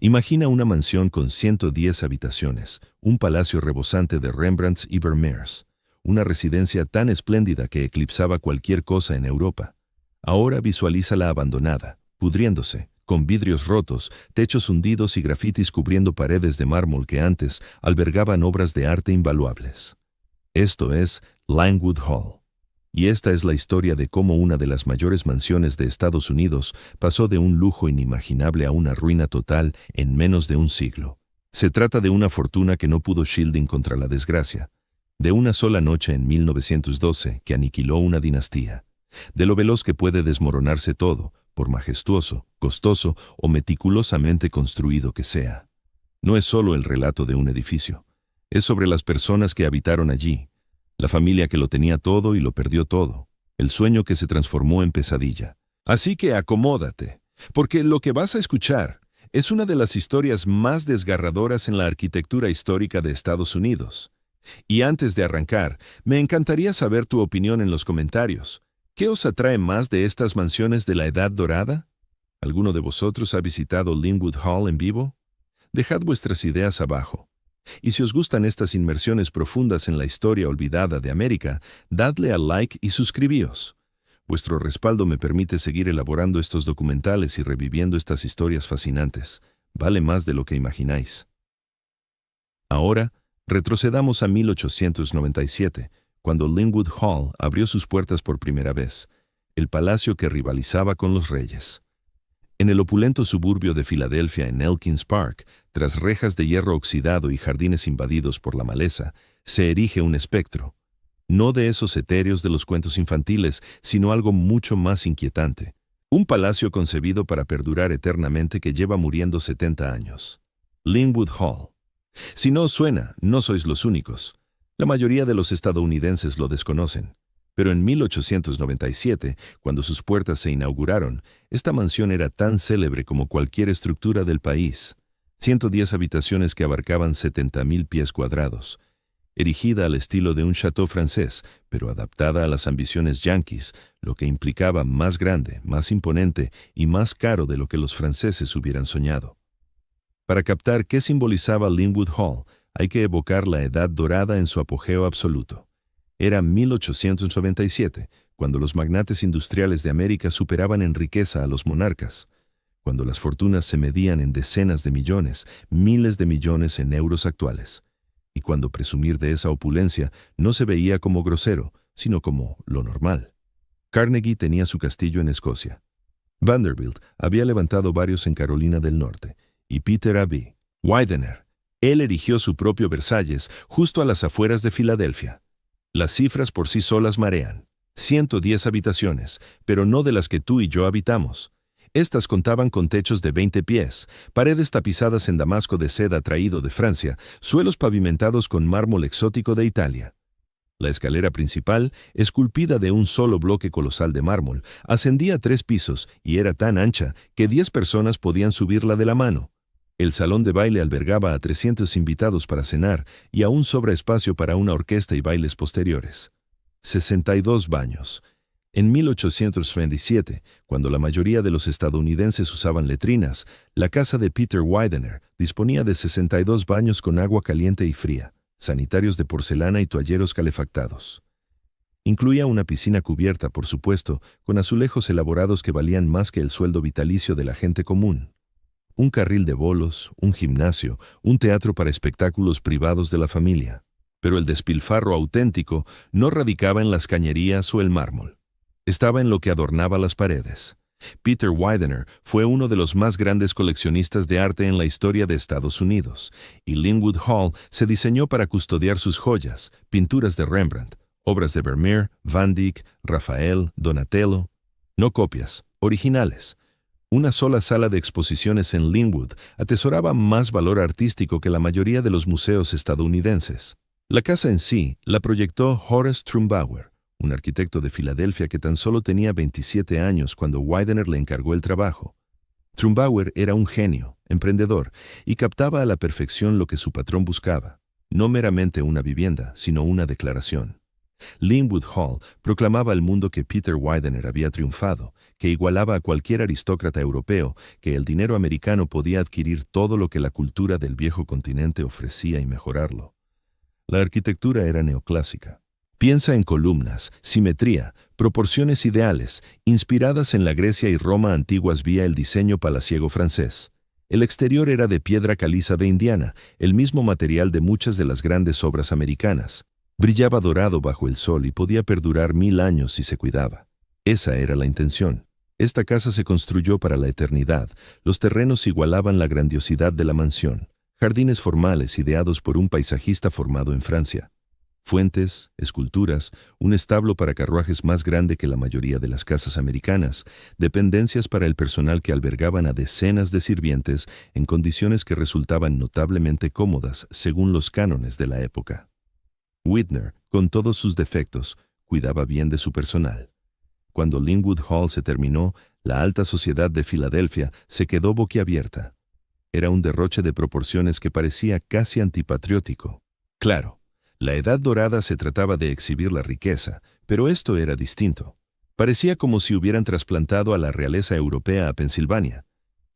Imagina una mansión con 110 habitaciones, un palacio rebosante de Rembrandts y Vermeers, una residencia tan espléndida que eclipsaba cualquier cosa en Europa. Ahora visualízala abandonada, pudriéndose, con vidrios rotos, techos hundidos y grafitis cubriendo paredes de mármol que antes albergaban obras de arte invaluables. Esto es Langwood Hall. Y esta es la historia de cómo una de las mayores mansiones de Estados Unidos pasó de un lujo inimaginable a una ruina total en menos de un siglo. Se trata de una fortuna que no pudo shielding contra la desgracia, de una sola noche en 1912 que aniquiló una dinastía, de lo veloz que puede desmoronarse todo, por majestuoso, costoso o meticulosamente construido que sea. No es solo el relato de un edificio, es sobre las personas que habitaron allí, la familia que lo tenía todo y lo perdió todo, el sueño que se transformó en pesadilla. Así que acomódate, porque lo que vas a escuchar es una de las historias más desgarradoras en la arquitectura histórica de Estados Unidos. Y antes de arrancar, me encantaría saber tu opinión en los comentarios. ¿Qué os atrae más de estas mansiones de la Edad Dorada? ¿Alguno de vosotros ha visitado Langwood Hall en vivo? Dejad vuestras ideas abajo. Y si os gustan estas inmersiones profundas en la historia olvidada de América, dadle al like y suscribíos. Vuestro respaldo me permite seguir elaborando estos documentales y reviviendo estas historias fascinantes. Vale más de lo que imagináis. Ahora, retrocedamos a 1897, cuando Langwood Hall abrió sus puertas por primera vez, el palacio que rivalizaba con los reyes. En el opulento suburbio de Filadelfia, en Elkins Park, tras rejas de hierro oxidado y jardines invadidos por la maleza, se erige un espectro. No de esos etéreos de los cuentos infantiles, sino algo mucho más inquietante. Un palacio concebido para perdurar eternamente que lleva muriendo 70 años. Langwood Hall. Si no os suena, no sois los únicos. La mayoría de los estadounidenses lo desconocen. Pero en 1897, cuando sus puertas se inauguraron, esta mansión era tan célebre como cualquier estructura del país. 110 habitaciones que abarcaban 70,000 pies cuadrados. Erigida al estilo de un château francés, pero adaptada a las ambiciones yanquis, lo que implicaba más grande, más imponente y más caro de lo que los franceses hubieran soñado. Para captar qué simbolizaba Langwood Hall, hay que evocar la Edad Dorada en su apogeo absoluto. Era 1897, cuando los magnates industriales de América superaban en riqueza a los monarcas, cuando las fortunas se medían en decenas de millones, miles de millones en euros actuales, y cuando presumir de esa opulencia no se veía como grosero, sino como lo normal. Carnegie tenía su castillo en Escocia. Vanderbilt había levantado varios en Carolina del Norte, y Peter A.B. Widener, él erigió su propio Versalles justo a las afueras de Filadelfia. Las cifras por sí solas marean. 110 habitaciones, pero no de las que tú y yo habitamos. Estas contaban con techos de 20 pies, paredes tapizadas en damasco de seda traído de Francia, suelos pavimentados con mármol exótico de Italia. La escalera principal, esculpida de un solo bloque colosal de mármol, ascendía 3 pisos y era tan ancha que 10 personas podían subirla de la mano. El salón de baile albergaba a 300 invitados para cenar y aún sobra espacio para una orquesta y bailes posteriores. 62 baños. En 1827, cuando la mayoría de los estadounidenses usaban letrinas, la casa de Peter Widener disponía de 62 baños con agua caliente y fría, sanitarios de porcelana y toalleros calefactados. Incluía una piscina cubierta, por supuesto, con azulejos elaborados que valían más que el sueldo vitalicio de la gente común. Un carril de bolos, un gimnasio, un teatro para espectáculos privados de la familia. Pero el despilfarro auténtico no radicaba en las cañerías o el mármol. Estaba en lo que adornaba las paredes. Peter Widener fue uno de los más grandes coleccionistas de arte en la historia de Estados Unidos, y Langwood Hall se diseñó para custodiar sus joyas, pinturas de Rembrandt, obras de Vermeer, Van Dyck, Rafael, Donatello. No copias, originales. Una sola sala de exposiciones en Langwood atesoraba más valor artístico que la mayoría de los museos estadounidenses. La casa en sí la proyectó Horace Trumbauer, un arquitecto de Filadelfia que tan solo tenía 27 años cuando Widener le encargó el trabajo. Trumbauer era un genio, emprendedor, y captaba a la perfección lo que su patrón buscaba, no meramente una vivienda, sino una declaración. Linwood Hall proclamaba al mundo que Peter Widener había triunfado, que igualaba a cualquier aristócrata europeo, que el dinero americano podía adquirir todo lo que la cultura del viejo continente ofrecía y mejorarlo. La arquitectura era neoclásica. Piensa en columnas, simetría, proporciones ideales, inspiradas en la Grecia y Roma antiguas vía el diseño palaciego francés. El exterior era de piedra caliza de Indiana, el mismo material de muchas de las grandes obras americanas. Brillaba dorado bajo el sol y podía perdurar 1000 años si se cuidaba. Esa era la intención. Esta casa se construyó para la eternidad. Los terrenos igualaban la grandiosidad de la mansión. Jardines formales ideados por un paisajista formado en Francia. Fuentes, esculturas, un establo para carruajes más grande que la mayoría de las casas americanas, dependencias para el personal que albergaban a decenas de sirvientes en condiciones que resultaban notablemente cómodas según los cánones de la época. Widener, con todos sus defectos, cuidaba bien de su personal. Cuando Linwood Hall se terminó, la alta sociedad de Filadelfia se quedó boquiabierta. Era un derroche de proporciones que parecía casi antipatriótico. Claro, la Edad Dorada se trataba de exhibir la riqueza, pero esto era distinto. Parecía como si hubieran trasplantado a la realeza europea a Pensilvania.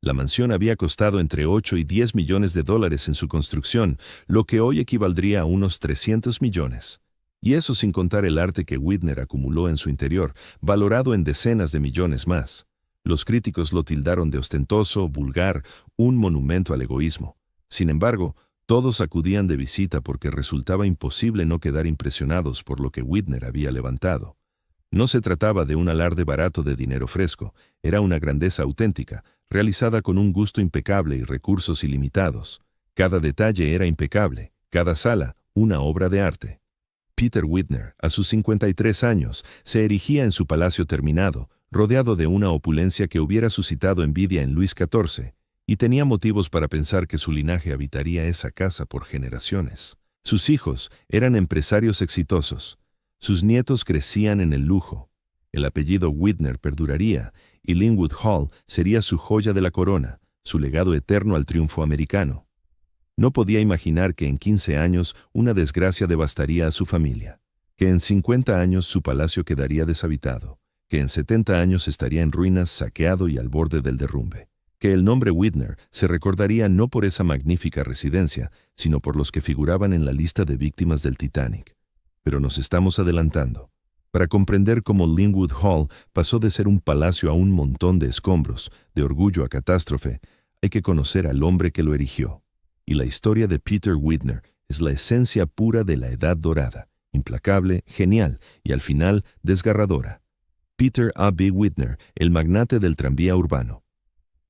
La mansión había costado entre 8 y 10 millones de dólares en su construcción, lo que hoy equivaldría a unos 300 millones. Y eso sin contar el arte que Widener acumuló en su interior, valorado en decenas de millones más. Los críticos lo tildaron de ostentoso, vulgar, un monumento al egoísmo. Sin embargo, todos acudían de visita porque resultaba imposible no quedar impresionados por lo que Widener había levantado. No se trataba de un alarde barato de dinero fresco, era una grandeza auténtica, realizada con un gusto impecable y recursos ilimitados. Cada detalle era impecable, cada sala, una obra de arte. Peter Widener, a sus 53 años, se erigía en su palacio terminado, rodeado de una opulencia que hubiera suscitado envidia en Luis XIV, y tenía motivos para pensar que su linaje habitaría esa casa por generaciones. Sus hijos eran empresarios exitosos. Sus nietos crecían en el lujo. El apellido Widener perduraría, y Linwood Hall sería su joya de la corona, su legado eterno al triunfo americano. No podía imaginar que en 15 años una desgracia devastaría a su familia, que en 50 años su palacio quedaría deshabitado, que en 70 años estaría en ruinas, saqueado y al borde del derrumbe, que el nombre Widener se recordaría no por esa magnífica residencia, sino por los que figuraban en la lista de víctimas del Titanic. Pero nos estamos adelantando. Para comprender cómo Linwood Hall pasó de ser un palacio a un montón de escombros, de orgullo a catástrofe, hay que conocer al hombre que lo erigió. Y la historia de Peter Widener es la esencia pura de la Edad Dorada, implacable, genial y al final desgarradora. Peter A. B. Widener, el magnate del tranvía urbano.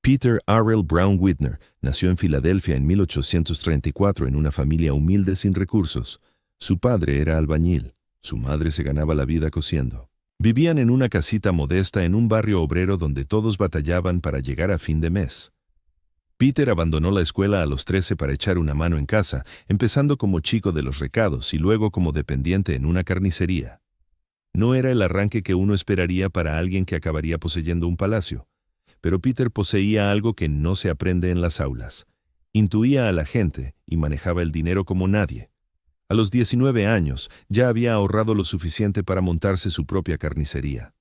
Peter Arrell Brown Widener nació en Filadelfia en 1834 en una familia humilde sin recursos. Su padre era albañil, su madre se ganaba la vida cosiendo. Vivían en una casita modesta en un barrio obrero donde todos batallaban para llegar a fin de mes. Peter abandonó la escuela a los 13 para echar una mano en casa, empezando como chico de los recados y luego como dependiente en una carnicería. No era el arranque que uno esperaría para alguien que acabaría poseyendo un palacio, pero Peter poseía algo que no se aprende en las aulas. Intuía a la gente y manejaba el dinero como nadie. A los 19 años ya había ahorrado lo suficiente para montarse su propia carnicería.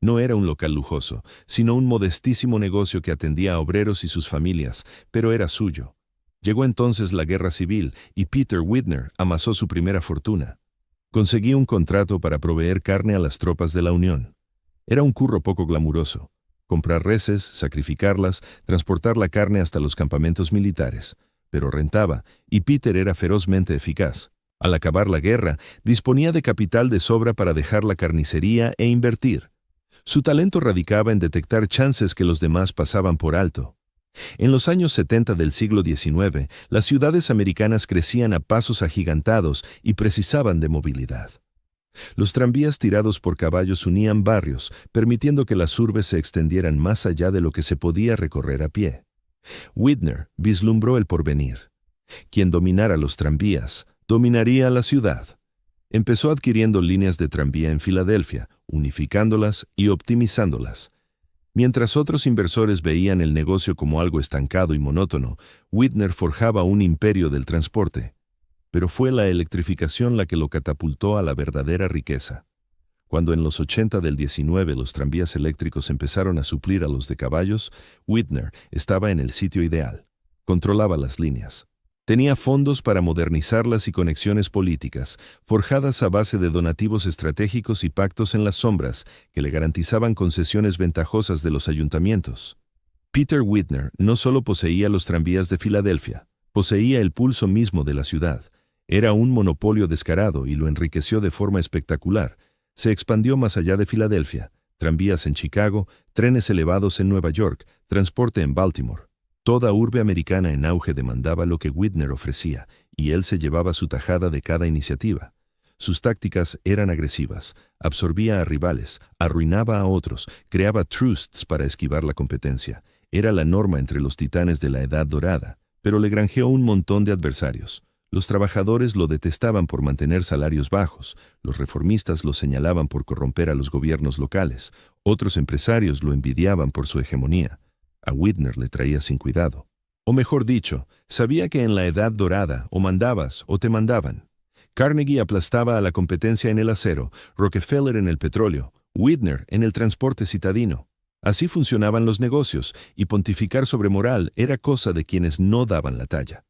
No era un local lujoso, sino un modestísimo negocio que atendía a obreros y sus familias, pero era suyo. Llegó entonces la guerra civil y Peter Widener amasó su primera fortuna. Conseguí un contrato para proveer carne a las tropas de la Unión. Era un curro poco glamuroso. Comprar reses, sacrificarlas, transportar la carne hasta los campamentos militares. Pero rentaba, y Peter era ferozmente eficaz. Al acabar la guerra, disponía de capital de sobra para dejar la carnicería e invertir. Su talento radicaba en detectar chances que los demás pasaban por alto. En los años 70 del siglo XIX, las ciudades americanas crecían a pasos agigantados y precisaban de movilidad. Los tranvías tirados por caballos unían barrios, permitiendo que las urbes se extendieran más allá de lo que se podía recorrer a pie. Widener vislumbró el porvenir. Quien dominara los tranvías, dominaría la ciudad. Empezó adquiriendo líneas de tranvía en Filadelfia, unificándolas y optimizándolas. Mientras otros inversores veían el negocio como algo estancado y monótono, Widener forjaba un imperio del transporte. pero fue la electrificación la que lo catapultó a la verdadera riqueza. Cuando en los 80 del 19 los tranvías eléctricos empezaron a suplir a los de caballos, Whitner estaba en el sitio ideal. Controlaba las líneas. Tenía fondos para modernizarlas y conexiones políticas, forjadas a base de donativos estratégicos y pactos en las sombras, que le garantizaban concesiones ventajosas de los ayuntamientos. Peter Whitner no solo poseía los tranvías de Filadelfia, poseía el pulso mismo de la ciudad. Era un monopolio descarado y lo enriqueció de forma espectacular. Se expandió más allá de Filadelfia, tranvías en Chicago, trenes elevados en Nueva York, transporte en Baltimore. Toda urbe americana en auge demandaba lo que Whitner ofrecía, y él se llevaba su tajada de cada iniciativa. Sus tácticas eran agresivas, absorbía a rivales, arruinaba a otros, creaba trusts para esquivar la competencia. Era la norma entre los titanes de la Edad Dorada, pero le granjeó un montón de adversarios. Los trabajadores lo detestaban por mantener salarios bajos, los reformistas lo señalaban por corromper a los gobiernos locales, otros empresarios lo envidiaban por su hegemonía. A Whitner le traía sin cuidado. O mejor dicho, sabía que en la Edad Dorada o mandabas o te mandaban. Carnegie aplastaba a la competencia en el acero, Rockefeller en el petróleo, Whitner en el transporte citadino. Así funcionaban los negocios, y pontificar sobre moral era cosa de quienes no daban la talla.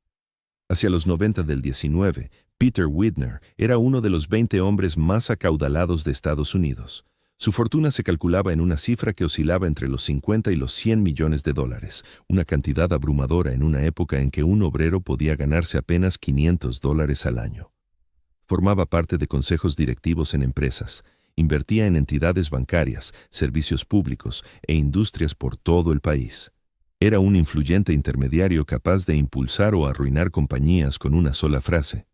Hacia los 90 del 19, Peter Whitner era uno de los 20 hombres más acaudalados de Estados Unidos. Su fortuna se calculaba en una cifra que oscilaba entre los 50 y los 100 millones de dólares, una cantidad abrumadora en una época en que un obrero podía ganarse apenas $500 al año. Formaba parte de consejos directivos en empresas, invertía en entidades bancarias, servicios públicos e industrias por todo el país. Era un influyente intermediario capaz de impulsar o arruinar compañías con una sola frase.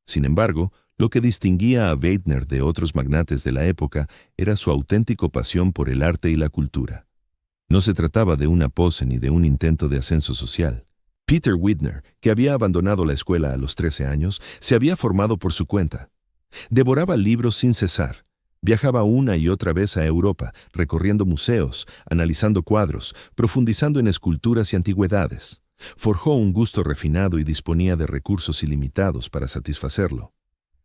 Sin embargo, lo que distinguía a Whitner de otros magnates de la época era su auténtico pasión por el arte y la cultura. No se trataba de una pose ni de un intento de ascenso social. Peter Whitner, que había abandonado la escuela a los 13 años, se había formado por su cuenta. Devoraba libros sin cesar. Viajaba una y otra vez a Europa, recorriendo museos, analizando cuadros, profundizando en esculturas y antigüedades. Forjó un gusto refinado y disponía de recursos ilimitados para satisfacerlo.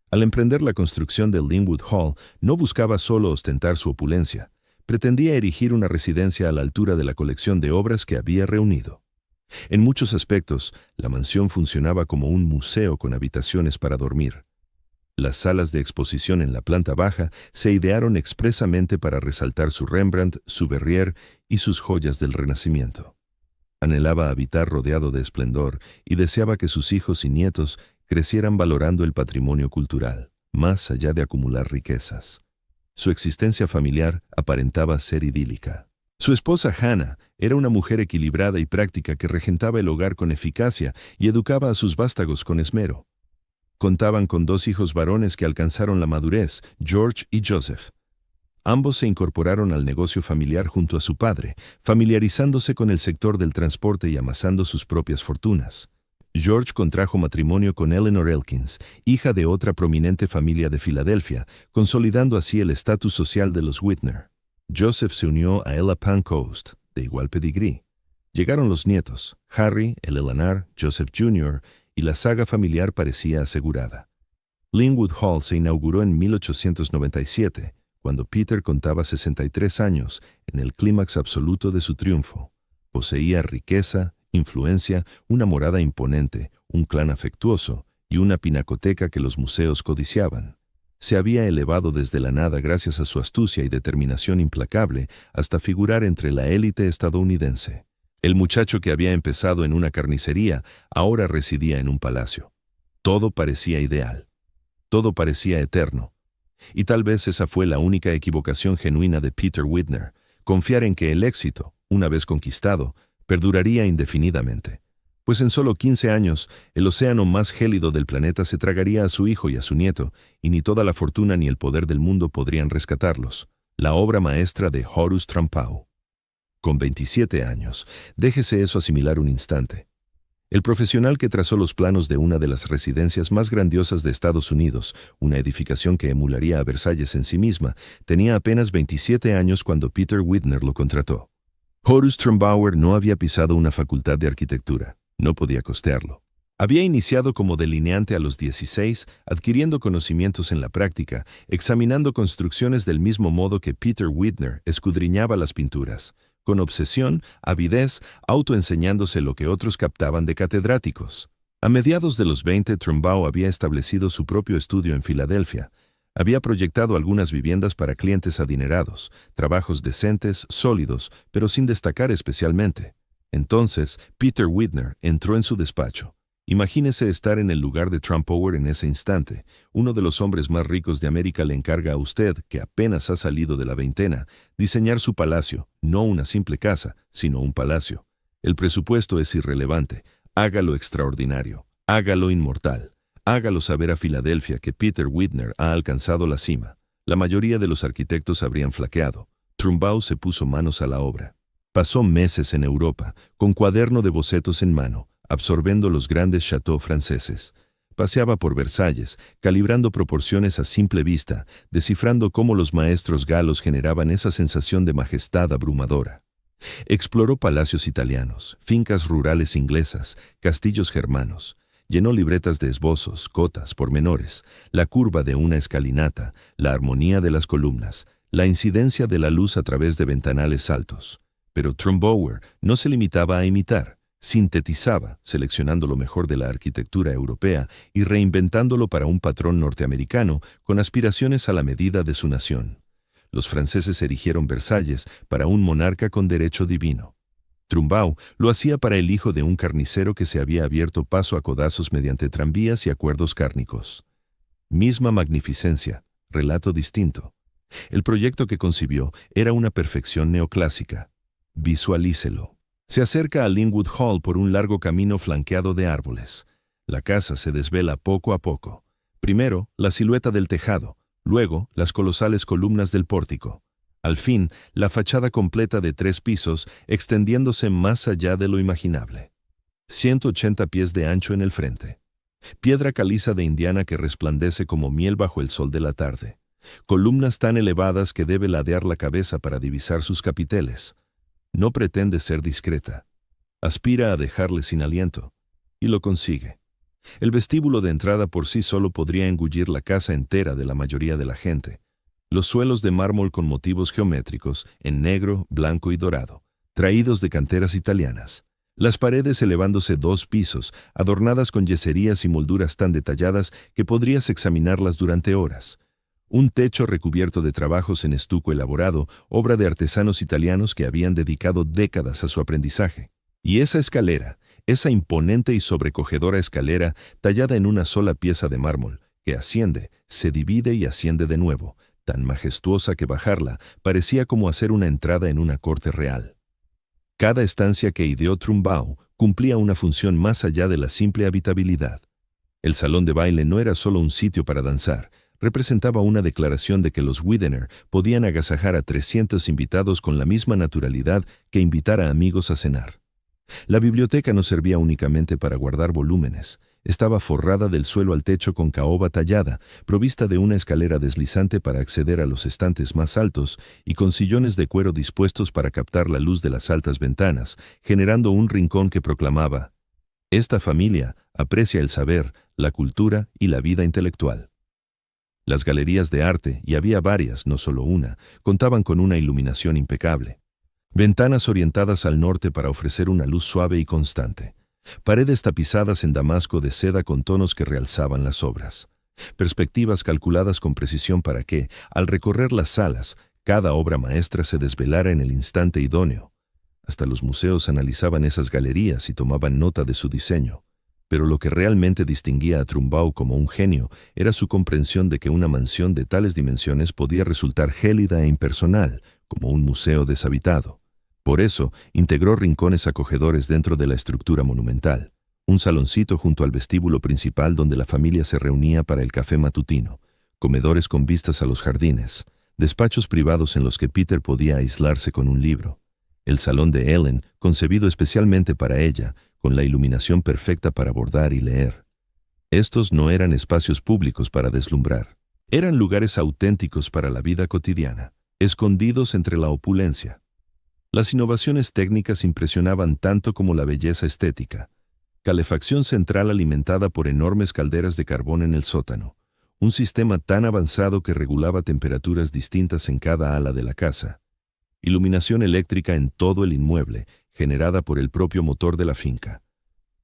Al emprender la construcción del Linwood Hall, no buscaba solo ostentar su opulencia. Pretendía erigir una residencia a la altura de la colección de obras que había reunido. En muchos aspectos, la mansión funcionaba como un museo con habitaciones para dormir. Las salas de exposición en la planta baja se idearon expresamente para resaltar su Rembrandt, su Verrier y sus joyas del Renacimiento. Anhelaba habitar rodeado de esplendor y deseaba que sus hijos y nietos crecieran valorando el patrimonio cultural, más allá de acumular riquezas. Su existencia familiar aparentaba ser idílica. Su esposa Hannah era una mujer equilibrada y práctica que regentaba el hogar con eficacia y educaba a sus vástagos con esmero. Contaban con 2 hijos varones que alcanzaron la madurez, George y Joseph. Ambos se incorporaron al negocio familiar junto a su padre, familiarizándose con el sector del transporte y amasando sus propias fortunas. George contrajo matrimonio con Eleanor Elkins, hija de otra prominente familia de Filadelfia, consolidando así el estatus social de los Whitner. Joseph se unió a Ella Pancoast, de igual pedigrí. Llegaron los nietos, Harry, el Eleanor, Joseph Jr., y la saga familiar parecía asegurada. Linwood Hall se inauguró en 1897, cuando Peter contaba 63 años, en el clímax absoluto de su triunfo. Poseía riqueza, influencia, una morada imponente, un clan afectuoso y una pinacoteca que los museos codiciaban. Se había elevado desde la nada gracias a su astucia y determinación implacable hasta figurar entre la élite estadounidense. El muchacho que había empezado en una carnicería ahora residía en un palacio. Todo parecía ideal. Todo parecía eterno. Y tal vez esa fue la única equivocación genuina de Peter Whitner, confiar en que el éxito, una vez conquistado, perduraría indefinidamente. Pues en solo 15 años, el océano más gélido del planeta se tragaría a su hijo y a su nieto, y ni toda la fortuna ni el poder del mundo podrían rescatarlos. La obra maestra de Horus Trampau. Con 27 años, déjese eso asimilar un instante. El profesional que trazó los planos de una de las residencias más grandiosas de Estados Unidos, una edificación que emularía a Versalles en sí misma, tenía apenas 27 años cuando Peter Whitner lo contrató. Horus Trumbauer no había pisado una facultad de arquitectura, no podía costearlo. Había iniciado como delineante a los 16, adquiriendo conocimientos en la práctica, examinando construcciones del mismo modo que Peter Whitner escudriñaba las pinturas, con obsesión, avidez, autoenseñándose lo que otros captaban de catedráticos. A mediados de los 20, Trumbaugh había establecido su propio estudio en Filadelfia. Había proyectado algunas viviendas para clientes adinerados, trabajos decentes, sólidos, pero sin destacar especialmente. Entonces, Peter Whitner entró en su despacho. Imagínese estar en el lugar de Trumbaugh en ese instante. Uno de los hombres más ricos de América le encarga a usted, que apenas ha salido de la veintena, diseñar su palacio, no una simple casa, sino un palacio. El presupuesto es irrelevante. Hágalo extraordinario. Hágalo inmortal. Hágalo saber a Filadelfia que Peter Whitner ha alcanzado la cima. La mayoría de los arquitectos habrían flaqueado. Trumbaugh se puso manos a la obra. Pasó meses en Europa, con cuaderno de bocetos en mano, absorbiendo los grandes châteaux franceses. Paseaba por Versalles, calibrando proporciones a simple vista, descifrando cómo los maestros galos generaban esa sensación de majestad abrumadora. Exploró palacios italianos, fincas rurales inglesas, castillos germanos. Llenó libretas de esbozos, cotas, pormenores, la curva de una escalinata, la armonía de las columnas, la incidencia de la luz a través de ventanales altos. Pero Trumbaugh no se limitaba a imitar. Sintetizaba, seleccionando lo mejor de la arquitectura europea y reinventándolo para un patrón norteamericano con aspiraciones a la medida de su nación. Los franceses erigieron Versalles para un monarca con derecho divino. Trumbaugh lo hacía para el hijo de un carnicero que se había abierto paso a codazos mediante tranvías y acuerdos cárnicos. Misma magnificencia, relato distinto. El proyecto que concibió era una perfección neoclásica. Visualícelo. Se acerca a Linwood Hall por un largo camino flanqueado de árboles. La casa se desvela poco a poco. Primero, la silueta del tejado, luego, las colosales columnas del pórtico. Al fin, la fachada completa de 3 pisos, extendiéndose más allá de lo imaginable. 180 pies de ancho en el frente. Piedra caliza de Indiana que resplandece como miel bajo el sol de la tarde. Columnas tan elevadas que debe ladear la cabeza para divisar sus capiteles. No pretende ser discreta. Aspira a dejarle sin aliento. Y lo consigue. El vestíbulo de entrada por sí solo podría engullir la casa entera de la mayoría de la gente. Los suelos de mármol con motivos geométricos, en negro, blanco y dorado, traídos de canteras italianas. Las paredes elevándose 2 pisos, adornadas con yeserías y molduras tan detalladas que podrías examinarlas durante horas. Un techo recubierto de trabajos en estuco elaborado, obra de artesanos italianos que habían dedicado décadas a su aprendizaje. Y esa escalera, esa imponente y sobrecogedora escalera tallada en una sola pieza de mármol, que asciende, se divide y asciende de nuevo, tan majestuosa que bajarla parecía como hacer una entrada en una corte real. Cada estancia que ideó Trumbaugh cumplía una función más allá de la simple habitabilidad. El salón de baile no era solo un sitio para danzar, representaba una declaración de que los Widener podían agasajar a 300 invitados con la misma naturalidad que invitar a amigos a cenar. La biblioteca no servía únicamente para guardar volúmenes. Estaba forrada del suelo al techo con caoba tallada, provista de una escalera deslizante para acceder a los estantes más altos y con sillones de cuero dispuestos para captar la luz de las altas ventanas, generando un rincón que proclamaba: «Esta familia aprecia el saber, la cultura y la vida intelectual». Las galerías de arte, y había varias, no solo una, contaban con una iluminación impecable. Ventanas orientadas al norte para ofrecer una luz suave y constante. Paredes tapizadas en damasco de seda con tonos que realzaban las obras. Perspectivas calculadas con precisión para que, al recorrer las salas, cada obra maestra se desvelara en el instante idóneo. Hasta los museos analizaban esas galerías y tomaban nota de su diseño. Pero lo que realmente distinguía a Trumbaugh como un genio era su comprensión de que una mansión de tales dimensiones podía resultar gélida e impersonal, como un museo deshabitado. Por eso, integró rincones acogedores dentro de la estructura monumental, un saloncito junto al vestíbulo principal donde la familia se reunía para el café matutino, comedores con vistas a los jardines, despachos privados en los que Peter podía aislarse con un libro, el salón de Ellen, concebido especialmente para ella, con la iluminación perfecta para bordar y leer. Estos no eran espacios públicos para deslumbrar. Eran lugares auténticos para la vida cotidiana, escondidos entre la opulencia. Las innovaciones técnicas impresionaban tanto como la belleza estética. calefacción central alimentada por enormes calderas de carbón en el sótano, un sistema tan avanzado que regulaba temperaturas distintas en cada ala de la casa, iluminación eléctrica en todo el inmueble, generada por el propio motor de la finca,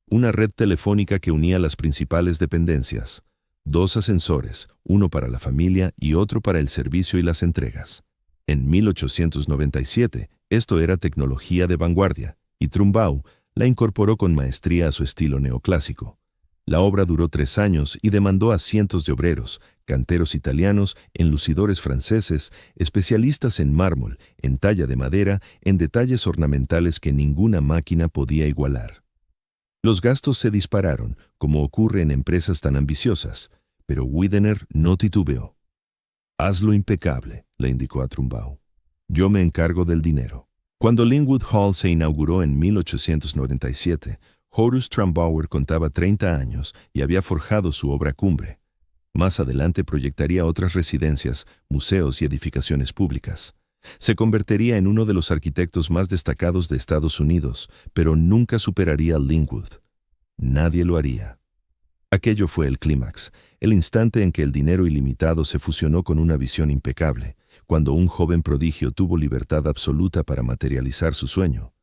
una red telefónica que unía las principales dependencias, 2 ascensores, uno para la familia y otro para el servicio y las entregas. En 1897, esto era tecnología de vanguardia, y Trumbau la incorporó con maestría a su estilo neoclásico. La obra duró 3 años y demandó a cientos de obreros, canteros italianos, enlucidores franceses, especialistas en mármol, en talla de madera, en detalles ornamentales que ninguna máquina podía igualar. Los gastos se dispararon, como ocurre en empresas tan ambiciosas, pero Widener no titubeó. «Hazlo impecable», le indicó a Trumbau. «Yo me encargo del dinero». Cuando Linwood Hall se inauguró en 1897, Horus Trumbauer contaba 30 años y había forjado su obra cumbre. Más adelante proyectaría otras residencias, museos y edificaciones públicas. Se convertiría en uno de los arquitectos más destacados de Estados Unidos, pero nunca superaría a Linwood. Nadie lo haría. Aquello fue el clímax, el instante en que el dinero ilimitado se fusionó con una visión impecable, cuando un joven prodigio tuvo libertad absoluta para materializar su sueño.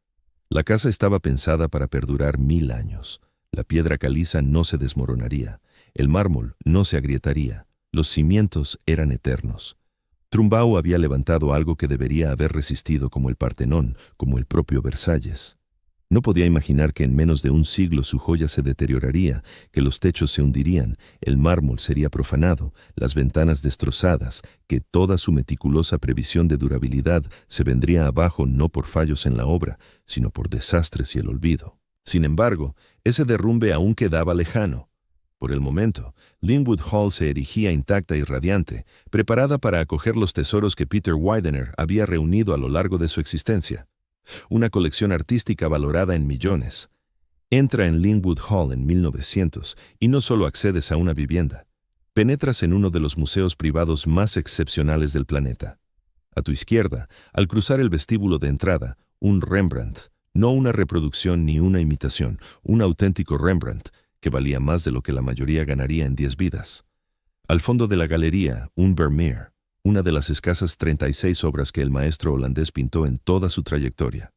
La casa estaba pensada para perdurar 1000 años. La piedra caliza no se desmoronaría, el mármol no se agrietaría, los cimientos eran eternos. Trumbau había levantado algo que debería haber resistido como el Partenón, como el propio Versalles. No podía imaginar que en menos de un siglo su joya se deterioraría, que los techos se hundirían, el mármol sería profanado, las ventanas destrozadas, que toda su meticulosa previsión de durabilidad se vendría abajo no por fallos en la obra, sino por desastres y el olvido. Sin embargo, ese derrumbe aún quedaba lejano. Por el momento, Linwood Hall se erigía intacta y radiante, preparada para acoger los tesoros que Peter Widener había reunido a lo largo de su existencia. Una colección artística valorada en millones. Entra en Linwood Hall en 1900 y no solo accedes a una vivienda. Penetras en uno de los museos privados más excepcionales del planeta. A tu izquierda, al cruzar el vestíbulo de entrada, un Rembrandt, no una reproducción ni una imitación, un auténtico Rembrandt, que valía más de lo que la mayoría ganaría en 10 vidas. Al fondo de la galería, un Vermeer, una de las escasas 36 obras que el maestro holandés pintó en toda su trayectoria.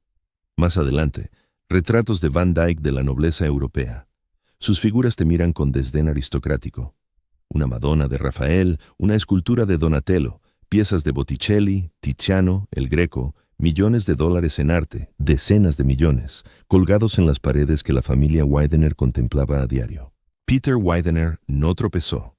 Más adelante, retratos de Van Dyck de la nobleza europea. Sus figuras te miran con desdén aristocrático. Una Madonna de Rafael, una escultura de Donatello, piezas de Botticelli, Tiziano, el Greco, millones de dólares en arte, decenas de millones, colgados en las paredes que la familia Widener contemplaba a diario. Peter Widener no tropezó.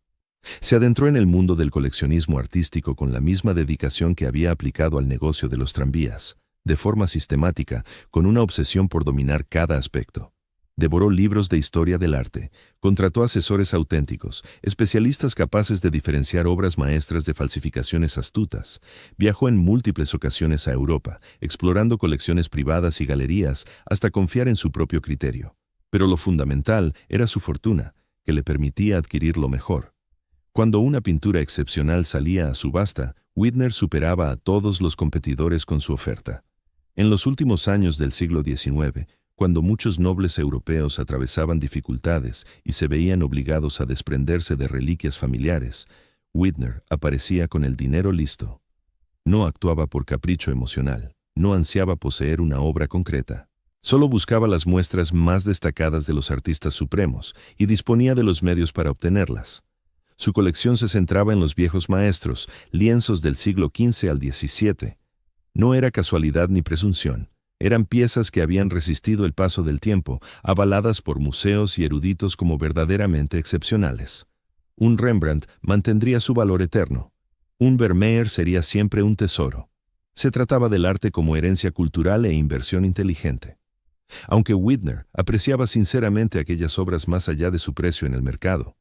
Se adentró en el mundo del coleccionismo artístico con la misma dedicación que había aplicado al negocio de los tranvías, de forma sistemática, con una obsesión por dominar cada aspecto. Devoró libros de historia del arte, contrató asesores auténticos, especialistas capaces de diferenciar obras maestras de falsificaciones astutas. Viajó en múltiples ocasiones a Europa, explorando colecciones privadas y galerías hasta confiar en su propio criterio. Pero lo fundamental era su fortuna, que le permitía adquirir lo mejor. Cuando una pintura excepcional salía a subasta, Widener superaba a todos los competidores con su oferta. En los últimos años del siglo XIX, cuando muchos nobles europeos atravesaban dificultades y se veían obligados a desprenderse de reliquias familiares, Widener aparecía con el dinero listo. No actuaba por capricho emocional, no ansiaba poseer una obra concreta. Solo buscaba las muestras más destacadas de los artistas supremos y disponía de los medios para obtenerlas. Su colección se centraba en los viejos maestros, lienzos del siglo XV al XVII. No era casualidad ni presunción. Eran piezas que habían resistido el paso del tiempo, avaladas por museos y eruditos como verdaderamente excepcionales. Un Rembrandt mantendría su valor eterno. Un Vermeer sería siempre un tesoro. Se trataba del arte como herencia cultural e inversión inteligente. Aunque Widener apreciaba sinceramente aquellas obras más allá de su precio en el mercado.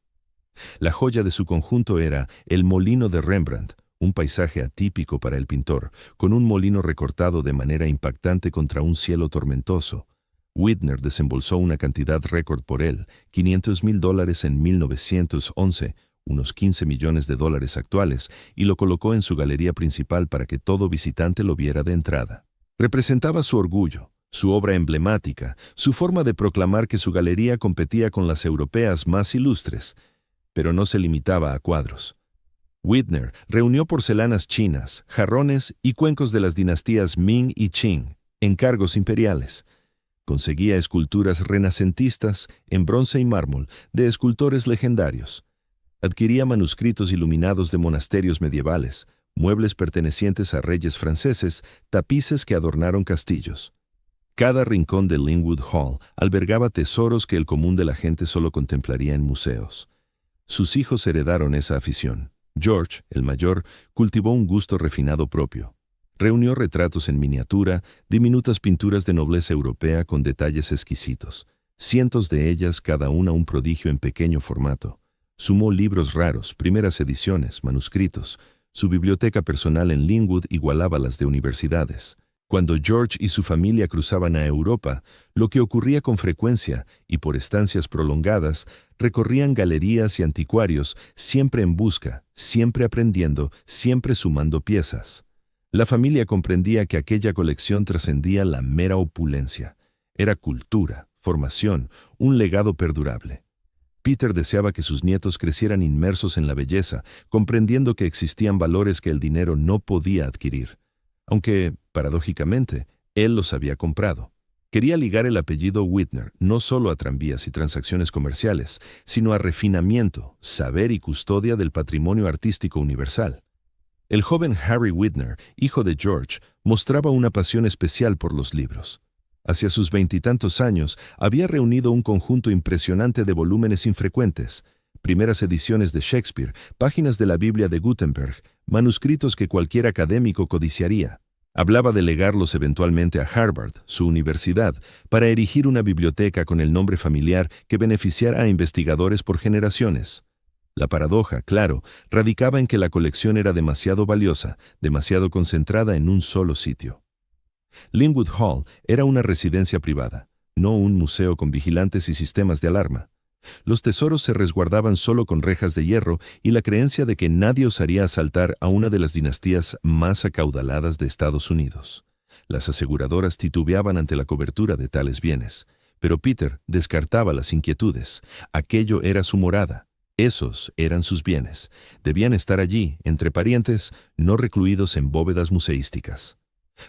La joya de su conjunto era El molino de Rembrandt, un paisaje atípico para el pintor, con un molino recortado de manera impactante contra un cielo tormentoso. Widener desembolsó una cantidad récord por él, $500,000 en 1911, unos 15 millones de dólares actuales, y lo colocó en su galería principal para que todo visitante lo viera de entrada. Representaba su orgullo, Su obra emblemática, su forma de proclamar que su galería competía con las europeas más ilustres, pero no se limitaba a cuadros. Whitner reunió porcelanas chinas, jarrones y cuencos de las dinastías Ming y Qing, encargos imperiales. Conseguía esculturas renacentistas en bronce y mármol de escultores legendarios. Adquiría manuscritos iluminados de monasterios medievales, muebles pertenecientes a reyes franceses, tapices que adornaron castillos. Cada rincón de Linwood Hall albergaba tesoros que el común de la gente solo contemplaría en museos. Sus hijos heredaron esa afición. George, el mayor, cultivó un gusto refinado propio. Reunió retratos en miniatura, diminutas pinturas de nobleza europea con detalles exquisitos, cientos de ellas, cada una un prodigio en pequeño formato. Sumó libros raros, primeras ediciones, manuscritos. Su biblioteca personal en Linwood igualaba las de universidades. Cuando George y su familia cruzaban a Europa, lo que ocurría con frecuencia y por estancias prolongadas, recorrían galerías y anticuarios, siempre en busca, siempre aprendiendo, siempre sumando piezas. La familia comprendía que aquella colección trascendía la mera opulencia. Era cultura, formación, un legado perdurable. Peter deseaba que sus nietos crecieran inmersos en la belleza, comprendiendo que existían valores que el dinero no podía adquirir. Aunque, paradójicamente, él los había comprado. Quería ligar el apellido Whitner no solo a tranvías y transacciones comerciales, sino a refinamiento, saber y custodia del patrimonio artístico universal. El joven Harry Whitner, hijo de George, mostraba una pasión especial por los libros. Hacia sus 20 y tantos años, había reunido un conjunto impresionante de volúmenes infrecuentes, primeras ediciones de Shakespeare, páginas de la Biblia de Gutenberg, manuscritos que cualquier académico codiciaría. Hablaba de legarlos eventualmente a Harvard, su universidad, para erigir una biblioteca con el nombre familiar que beneficiara a investigadores por generaciones. La paradoja, claro, radicaba en que la colección era demasiado valiosa, demasiado concentrada en un solo sitio. Linwood Hall era una residencia privada, no un museo con vigilantes y sistemas de alarma. Los tesoros se resguardaban solo con rejas de hierro y la creencia de que nadie osaría asaltar a una de las dinastías más acaudaladas de Estados Unidos. Las aseguradoras titubeaban ante la cobertura de tales bienes, pero Peter descartaba las inquietudes. Aquello era su morada. Esos eran sus bienes. Debían estar allí, entre parientes, no recluidos en bóvedas museísticas.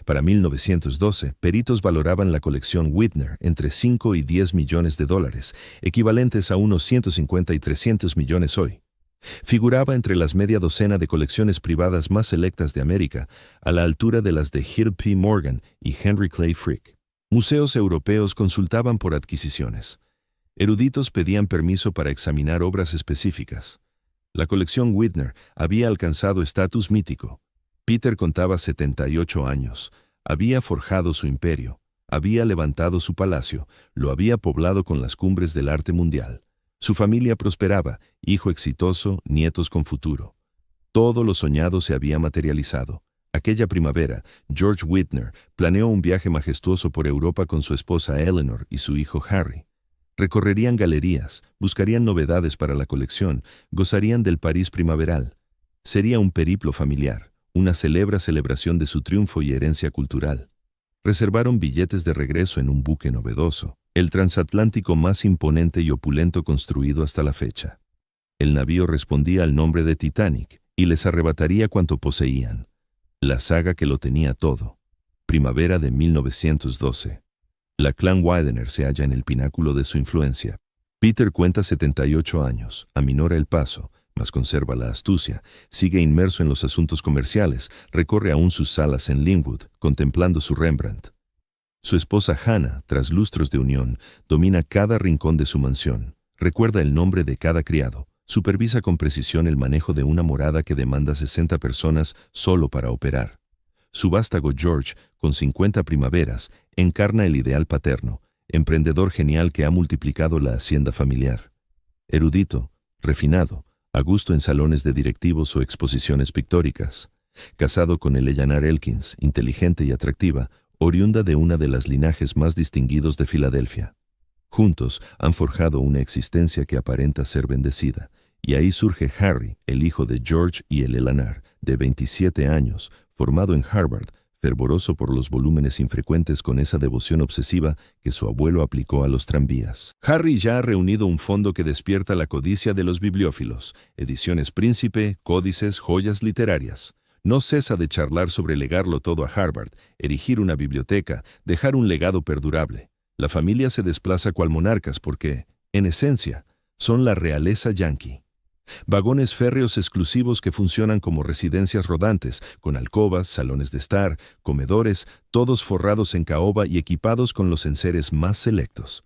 Para 1912, peritos valoraban la colección Whitner entre 5 y 10 millones de dólares, equivalentes a unos 150 y 300 millones hoy. Figuraba entre las media docena de colecciones privadas más selectas de América, a la altura de las de Hill P. Morgan y Henry Clay Frick. Museos europeos consultaban por adquisiciones. Eruditos pedían permiso para examinar obras específicas. La colección Whitner había alcanzado estatus mítico. Peter contaba 78 años, había forjado su imperio, había levantado su palacio, lo había poblado con las cumbres del arte mundial. Su familia prosperaba, hijo exitoso, nietos con futuro. Todo lo soñado se había materializado. Aquella primavera, George Whitner planeó un viaje majestuoso por Europa con su esposa Eleanor y su hijo Harry. Recorrerían galerías, buscarían novedades para la colección, gozarían del París primaveral. Sería un periplo familiar, una celebración de su triunfo y herencia cultural. Reservaron billetes de regreso en un buque novedoso, el transatlántico más imponente y opulento construido hasta la fecha. El navío respondía al nombre de Titanic y les arrebataría cuanto poseían. La saga que lo tenía todo. Primavera de 1912. La clan Widener se halla en el pináculo de su influencia. Peter cuenta 78 años, aminora el paso, mas conserva la astucia, sigue inmerso en los asuntos comerciales, recorre aún sus salas en Linwood, contemplando su Rembrandt. Su esposa Hannah, tras lustros de unión, domina cada rincón de su mansión, recuerda el nombre de cada criado, supervisa con precisión el manejo de una morada que demanda 60 personas solo para operar. Su vástago George, con 50 primaveras, encarna el ideal paterno, emprendedor genial que ha multiplicado la hacienda familiar. Erudito, refinado, a gusto en salones de directivos o exposiciones pictóricas. Casado con Eleanor Elkins, inteligente y atractiva, oriunda de una de las linajes más distinguidos de Filadelfia. Juntos han forjado una existencia que aparenta ser bendecida, y ahí surge Harry, el hijo de George y Eleanor, de 27 años, formado en Harvard, fervoroso por los volúmenes infrecuentes con esa devoción obsesiva que su abuelo aplicó a los tranvías. Harry ya ha reunido un fondo que despierta la codicia de los bibliófilos, ediciones Príncipe, códices, joyas literarias. No cesa de charlar sobre legarlo todo a Harvard, erigir una biblioteca, dejar un legado perdurable. La familia se desplaza cual monarcas porque, en esencia, son la realeza yanqui. Vagones férreos exclusivos que funcionan como residencias rodantes, con alcobas, salones de estar, comedores, todos forrados en caoba y equipados con los enseres más selectos.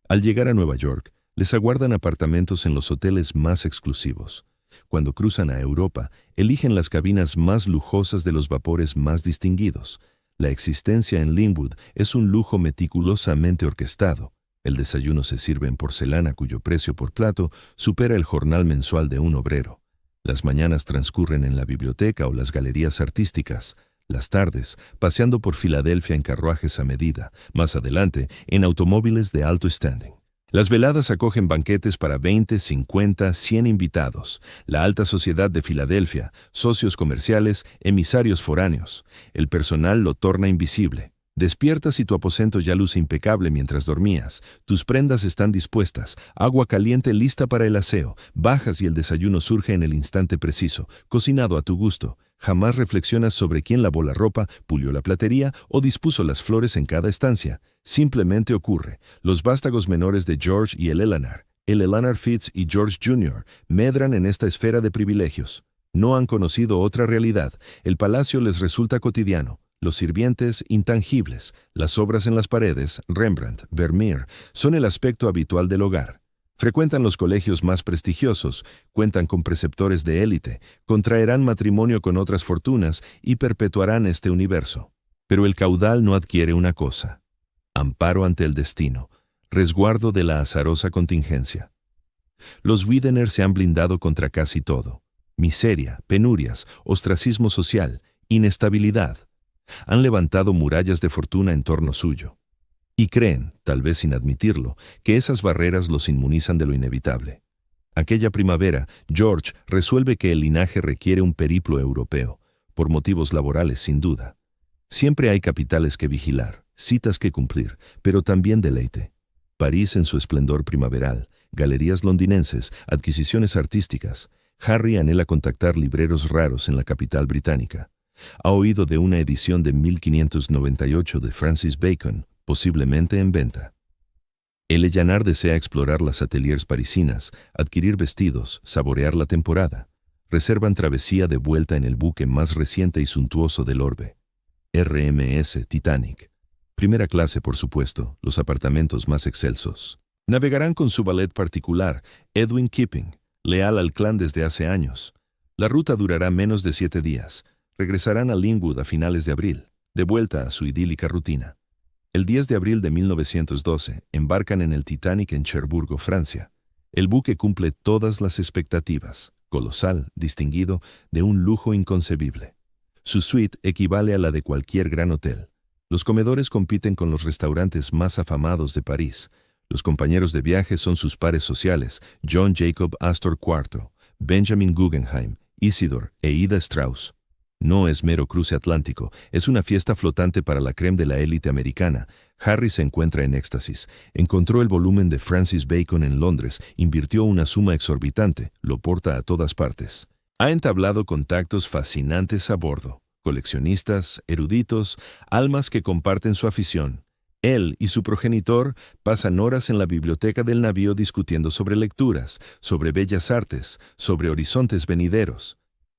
Al llegar a Nueva York, les aguardan apartamentos en los hoteles más exclusivos. Cuando cruzan a Europa, eligen las cabinas más lujosas de los vapores más distinguidos. La existencia en Linwood es un lujo meticulosamente orquestado. El desayuno se sirve en porcelana cuyo precio por plato supera el jornal mensual de un obrero. Las mañanas transcurren en la biblioteca o las galerías artísticas. Las tardes, paseando por Filadelfia en carruajes a medida. Más adelante, en automóviles de alto standing. Las veladas acogen banquetes para 20, 50, 100 invitados. La alta sociedad de Filadelfia, socios comerciales, emisarios foráneos. El personal lo torna invisible. Despiertas y tu aposento ya luce impecable mientras dormías. Tus prendas están dispuestas, agua caliente lista para el aseo. Bajas y el desayuno surge en el instante preciso, cocinado a tu gusto. Jamás reflexionas sobre quién lavó la ropa, pulió la platería o dispuso las flores en cada estancia. Simplemente ocurre. Los vástagos menores de George y el Eleanor Fitz y George Jr., medran en esta esfera de privilegios. No han conocido otra realidad. El palacio les resulta cotidiano. Los sirvientes, intangibles. Las obras en las paredes, Rembrandt, Vermeer, son el aspecto habitual del hogar. Frecuentan los colegios más prestigiosos, cuentan con preceptores de élite, contraerán matrimonio con otras fortunas y perpetuarán este universo. Pero el caudal no adquiere una cosa: amparo ante el destino, resguardo de la azarosa contingencia. Los Widener se han blindado contra casi todo: miseria, penurias, ostracismo social, inestabilidad. Han levantado murallas de fortuna en torno suyo. Y creen, tal vez sin admitirlo, que esas barreras los inmunizan de lo inevitable. Aquella primavera, George resuelve que el linaje requiere un periplo europeo, por motivos laborales sin duda. Siempre hay capitales que vigilar, citas que cumplir, pero también deleite. París en su esplendor primaveral, galerías londinenses, adquisiciones artísticas. Harry anhela contactar libreros raros en la capital británica. Ha oído de una edición de 1598 de Francis Bacon, posiblemente en venta. Eleanor desea explorar las ateliers parisinas, adquirir vestidos, saborear la temporada. Reservan travesía de vuelta en el buque más reciente y suntuoso del orbe. RMS Titanic. Primera clase, por supuesto, los apartamentos más excelsos. Navegarán con su valet particular, Edwin Keeping, leal al clan desde hace años. La ruta durará menos de 7 días. Regresarán a Linwood a finales de abril, de vuelta a su idílica rutina. El 10 de abril de 1912 embarcan en el Titanic en Cherburgo, Francia. El buque cumple todas las expectativas, colosal, distinguido, de un lujo inconcebible. Su suite equivale a la de cualquier gran hotel. Los comedores compiten con los restaurantes más afamados de París. Los compañeros de viaje son sus pares sociales, John Jacob Astor IV, Benjamin Guggenheim, Isidor e Ida Strauss. No es mero cruce atlántico, es una fiesta flotante para la crème de la élite americana. Harry se encuentra en éxtasis. Encontró el volumen de Francis Bacon en Londres, invirtió una suma exorbitante, lo porta a todas partes. Ha entablado contactos fascinantes a bordo. Coleccionistas, eruditos, almas que comparten su afición. Él y su progenitor pasan horas en la biblioteca del navío discutiendo sobre lecturas, sobre bellas artes, sobre horizontes venideros.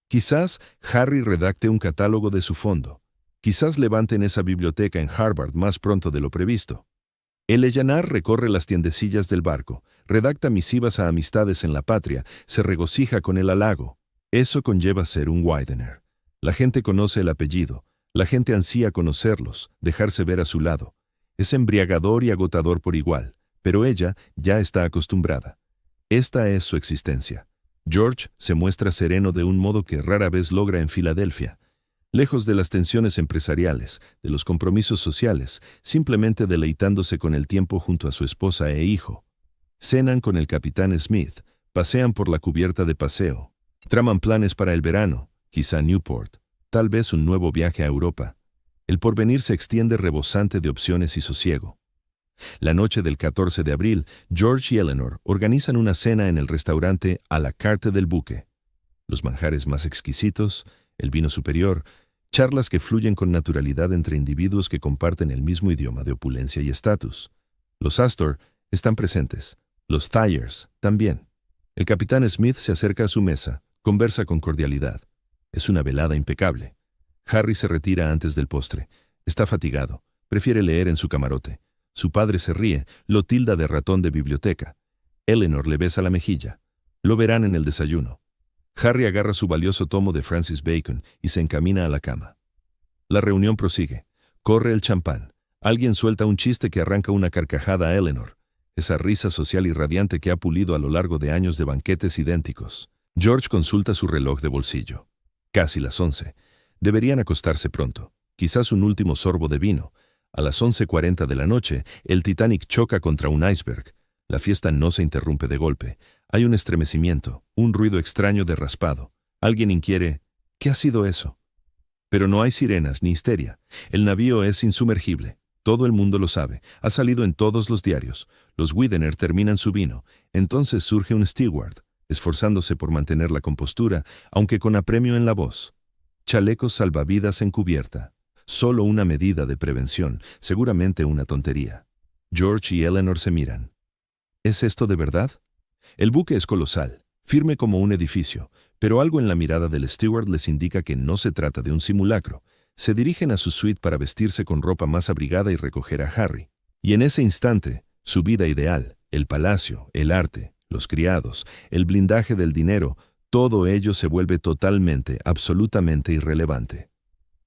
Quizás Harry redacte un catálogo de su fondo. Quizás levanten esa biblioteca en Harvard más pronto de lo previsto. Eleanor recorre las tiendecillas del barco, redacta misivas a amistades en la patria, se regocija con el halago. Eso conlleva ser un Widener. La gente conoce el apellido, la gente ansía conocerlos, dejarse ver a su lado. Es embriagador y agotador por igual, pero ella ya está acostumbrada. Esta es su existencia. George se muestra sereno de un modo que rara vez logra en Filadelfia. Lejos de las tensiones empresariales, de los compromisos sociales, simplemente deleitándose con el tiempo junto a su esposa e hijo. Cenan con el capitán Smith, pasean por la cubierta de paseo. Traman planes para el verano, quizá Newport, tal vez un nuevo viaje a Europa. El porvenir se extiende rebosante de opciones y sosiego. La noche del 14 de abril, George y Eleanor organizan una cena en el restaurante a la carte del buque. Los manjares más exquisitos, el vino superior, charlas que fluyen con naturalidad entre individuos que comparten el mismo idioma de opulencia y estatus. Los Astor están presentes, los Thyers también. El capitán Smith se acerca a su mesa, conversa con cordialidad. Es una velada impecable. Harry se retira antes del postre. Está fatigado, prefiere leer en su camarote. Su padre se ríe, lo tilda de ratón de biblioteca. Eleanor le besa la mejilla. Lo verán en el desayuno. Harry agarra su valioso tomo de Francis Bacon y se encamina a la cama. La reunión prosigue. Corre el champán. Alguien suelta un chiste que arranca una carcajada a Eleanor. Esa risa social y radiante que ha pulido a lo largo de años de banquetes idénticos. George consulta su reloj de bolsillo. Casi las 11. Deberían acostarse pronto. Quizás un último sorbo de vino. A las 11:40 de la noche, el Titanic choca contra un iceberg. La fiesta no se interrumpe de golpe. Hay un estremecimiento, un ruido extraño de raspado. Alguien inquiere, ¿qué ha sido eso? Pero no hay sirenas ni histeria. El navío es insumergible. Todo el mundo lo sabe. Ha salido en todos los diarios. Los Widener terminan su vino. Entonces surge un steward, esforzándose por mantener la compostura, aunque con apremio en la voz. Chalecos salvavidas en cubierta. Solo una medida de prevención, seguramente una tontería. George y Eleanor se miran. ¿Es esto de verdad? El buque es colosal, firme como un edificio, pero algo en la mirada del steward les indica que no se trata de un simulacro. Se dirigen a su suite para vestirse con ropa más abrigada y recoger a Harry. Y en ese instante, su vida ideal, el palacio, el arte, los criados, el blindaje del dinero, todo ello se vuelve totalmente, absolutamente irrelevante.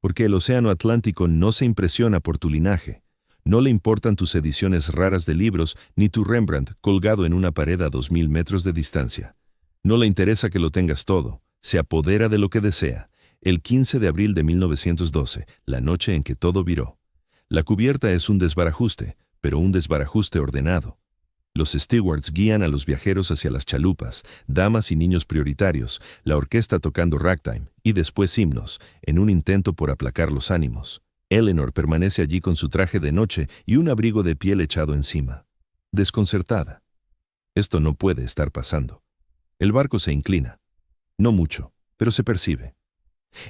Porque el océano Atlántico no se impresiona por tu linaje. No le importan tus ediciones raras de libros ni tu Rembrandt colgado en una pared a 2000 metros de distancia. No le interesa que lo tengas todo. Se apodera de lo que desea. El 15 de abril de 1912, la noche en que todo viró. La cubierta es un desbarajuste, pero un desbarajuste ordenado. Los stewards guían a los viajeros hacia las chalupas, damas y niños prioritarios, la orquesta tocando ragtime y después himnos, en un intento por aplacar los ánimos. Eleanor permanece allí con su traje de noche y un abrigo de piel echado encima. Desconcertada. Esto no puede estar pasando. El barco se inclina. No mucho, pero se percibe.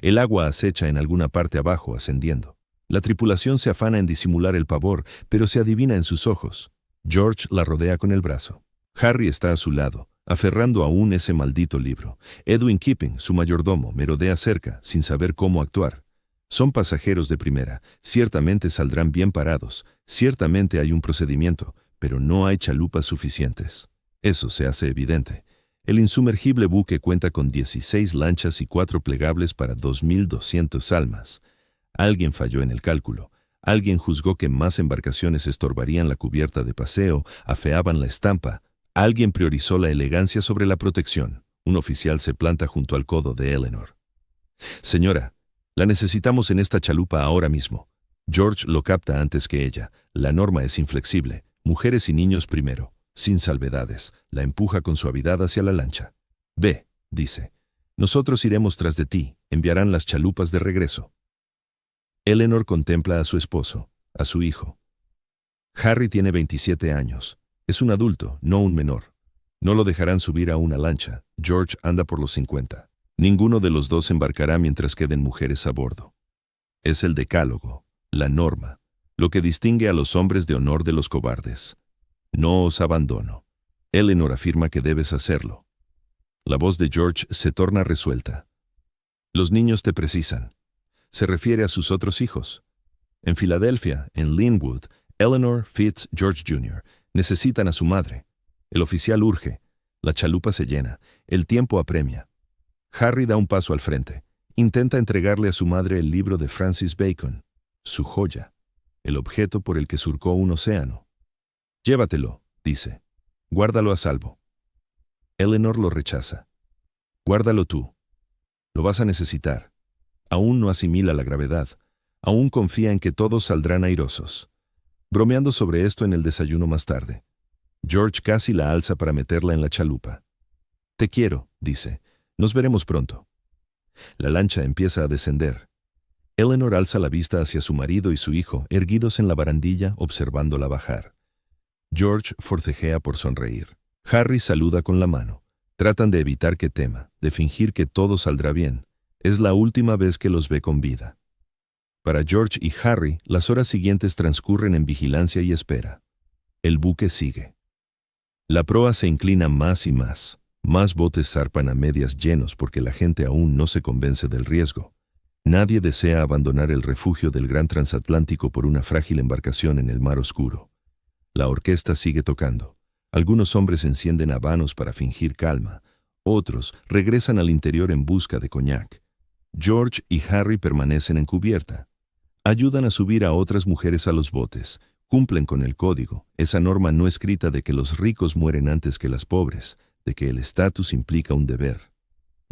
El agua acecha en alguna parte abajo, ascendiendo. La tripulación se afana en disimular el pavor, pero se adivina en sus ojos. George la rodea con el brazo. Harry está a su lado, aferrando aún ese maldito libro. Edwin Keeping, su mayordomo, merodea cerca, sin saber cómo actuar. Son pasajeros de primera, ciertamente saldrán bien parados, ciertamente hay un procedimiento, pero no hay chalupas suficientes. Eso se hace evidente. El insumergible buque cuenta con 16 lanchas y 4 plegables para 2.200 almas. Alguien falló en el cálculo. Alguien juzgó que más embarcaciones estorbarían la cubierta de paseo, afeaban la estampa. Alguien priorizó la elegancia sobre la protección. Un oficial se planta junto al codo de Eleanor. Señora, la necesitamos en esta chalupa ahora mismo. George lo capta antes que ella. La norma es inflexible. Mujeres y niños primero. Sin salvedades. La empuja con suavidad hacia la lancha. Ve, dice. Nosotros iremos tras de ti. Enviarán las chalupas de regreso. Eleanor contempla a su esposo, a su hijo. Harry tiene 27 años. Es un adulto, no un menor. No lo dejarán subir a una lancha. George anda por los 50. Ninguno de los dos embarcará mientras queden mujeres a bordo. Es el decálogo, la norma, lo que distingue a los hombres de honor de los cobardes. No os abandono. Eleanor afirma que debes hacerlo. La voz de George se torna resuelta. Los niños te precisan. Se refiere a sus otros hijos. En Filadelfia, en Linwood, Eleanor Fitz George Jr. necesitan a su madre. El oficial urge. La chalupa se llena. El tiempo apremia. Harry da un paso al frente. Intenta entregarle a su madre el libro de Francis Bacon, su joya, el objeto por el que surcó un océano. Llévatelo, dice. Guárdalo a salvo. Eleanor lo rechaza. Guárdalo tú. Lo vas a necesitar. Aún no asimila la gravedad. Aún confía en que todos saldrán airosos. Bromeando sobre esto en el desayuno más tarde. George casi la alza para meterla en la chalupa. Te quiero, dice. Nos veremos pronto. La lancha empieza a descender. Eleanor alza la vista hacia su marido y su hijo, erguidos en la barandilla, observándola bajar. George forcejea por sonreír. Harry saluda con la mano. Tratan de evitar que tema, de fingir que todo saldrá bien. Es la última vez que los ve con vida. Para George y Harry, las horas siguientes transcurren en vigilancia y espera. El buque sigue. La proa se inclina más y más. Más botes zarpan a medias llenos porque la gente aún no se convence del riesgo. Nadie desea abandonar el refugio del gran transatlántico por una frágil embarcación en el mar oscuro. La orquesta sigue tocando. Algunos hombres encienden habanos para fingir calma. Otros regresan al interior en busca de coñac. George y Harry permanecen en cubierta. Ayudan a subir a otras mujeres a los botes. Cumplen con el código, esa norma no escrita de que los ricos mueren antes que las pobres, de que el estatus implica un deber.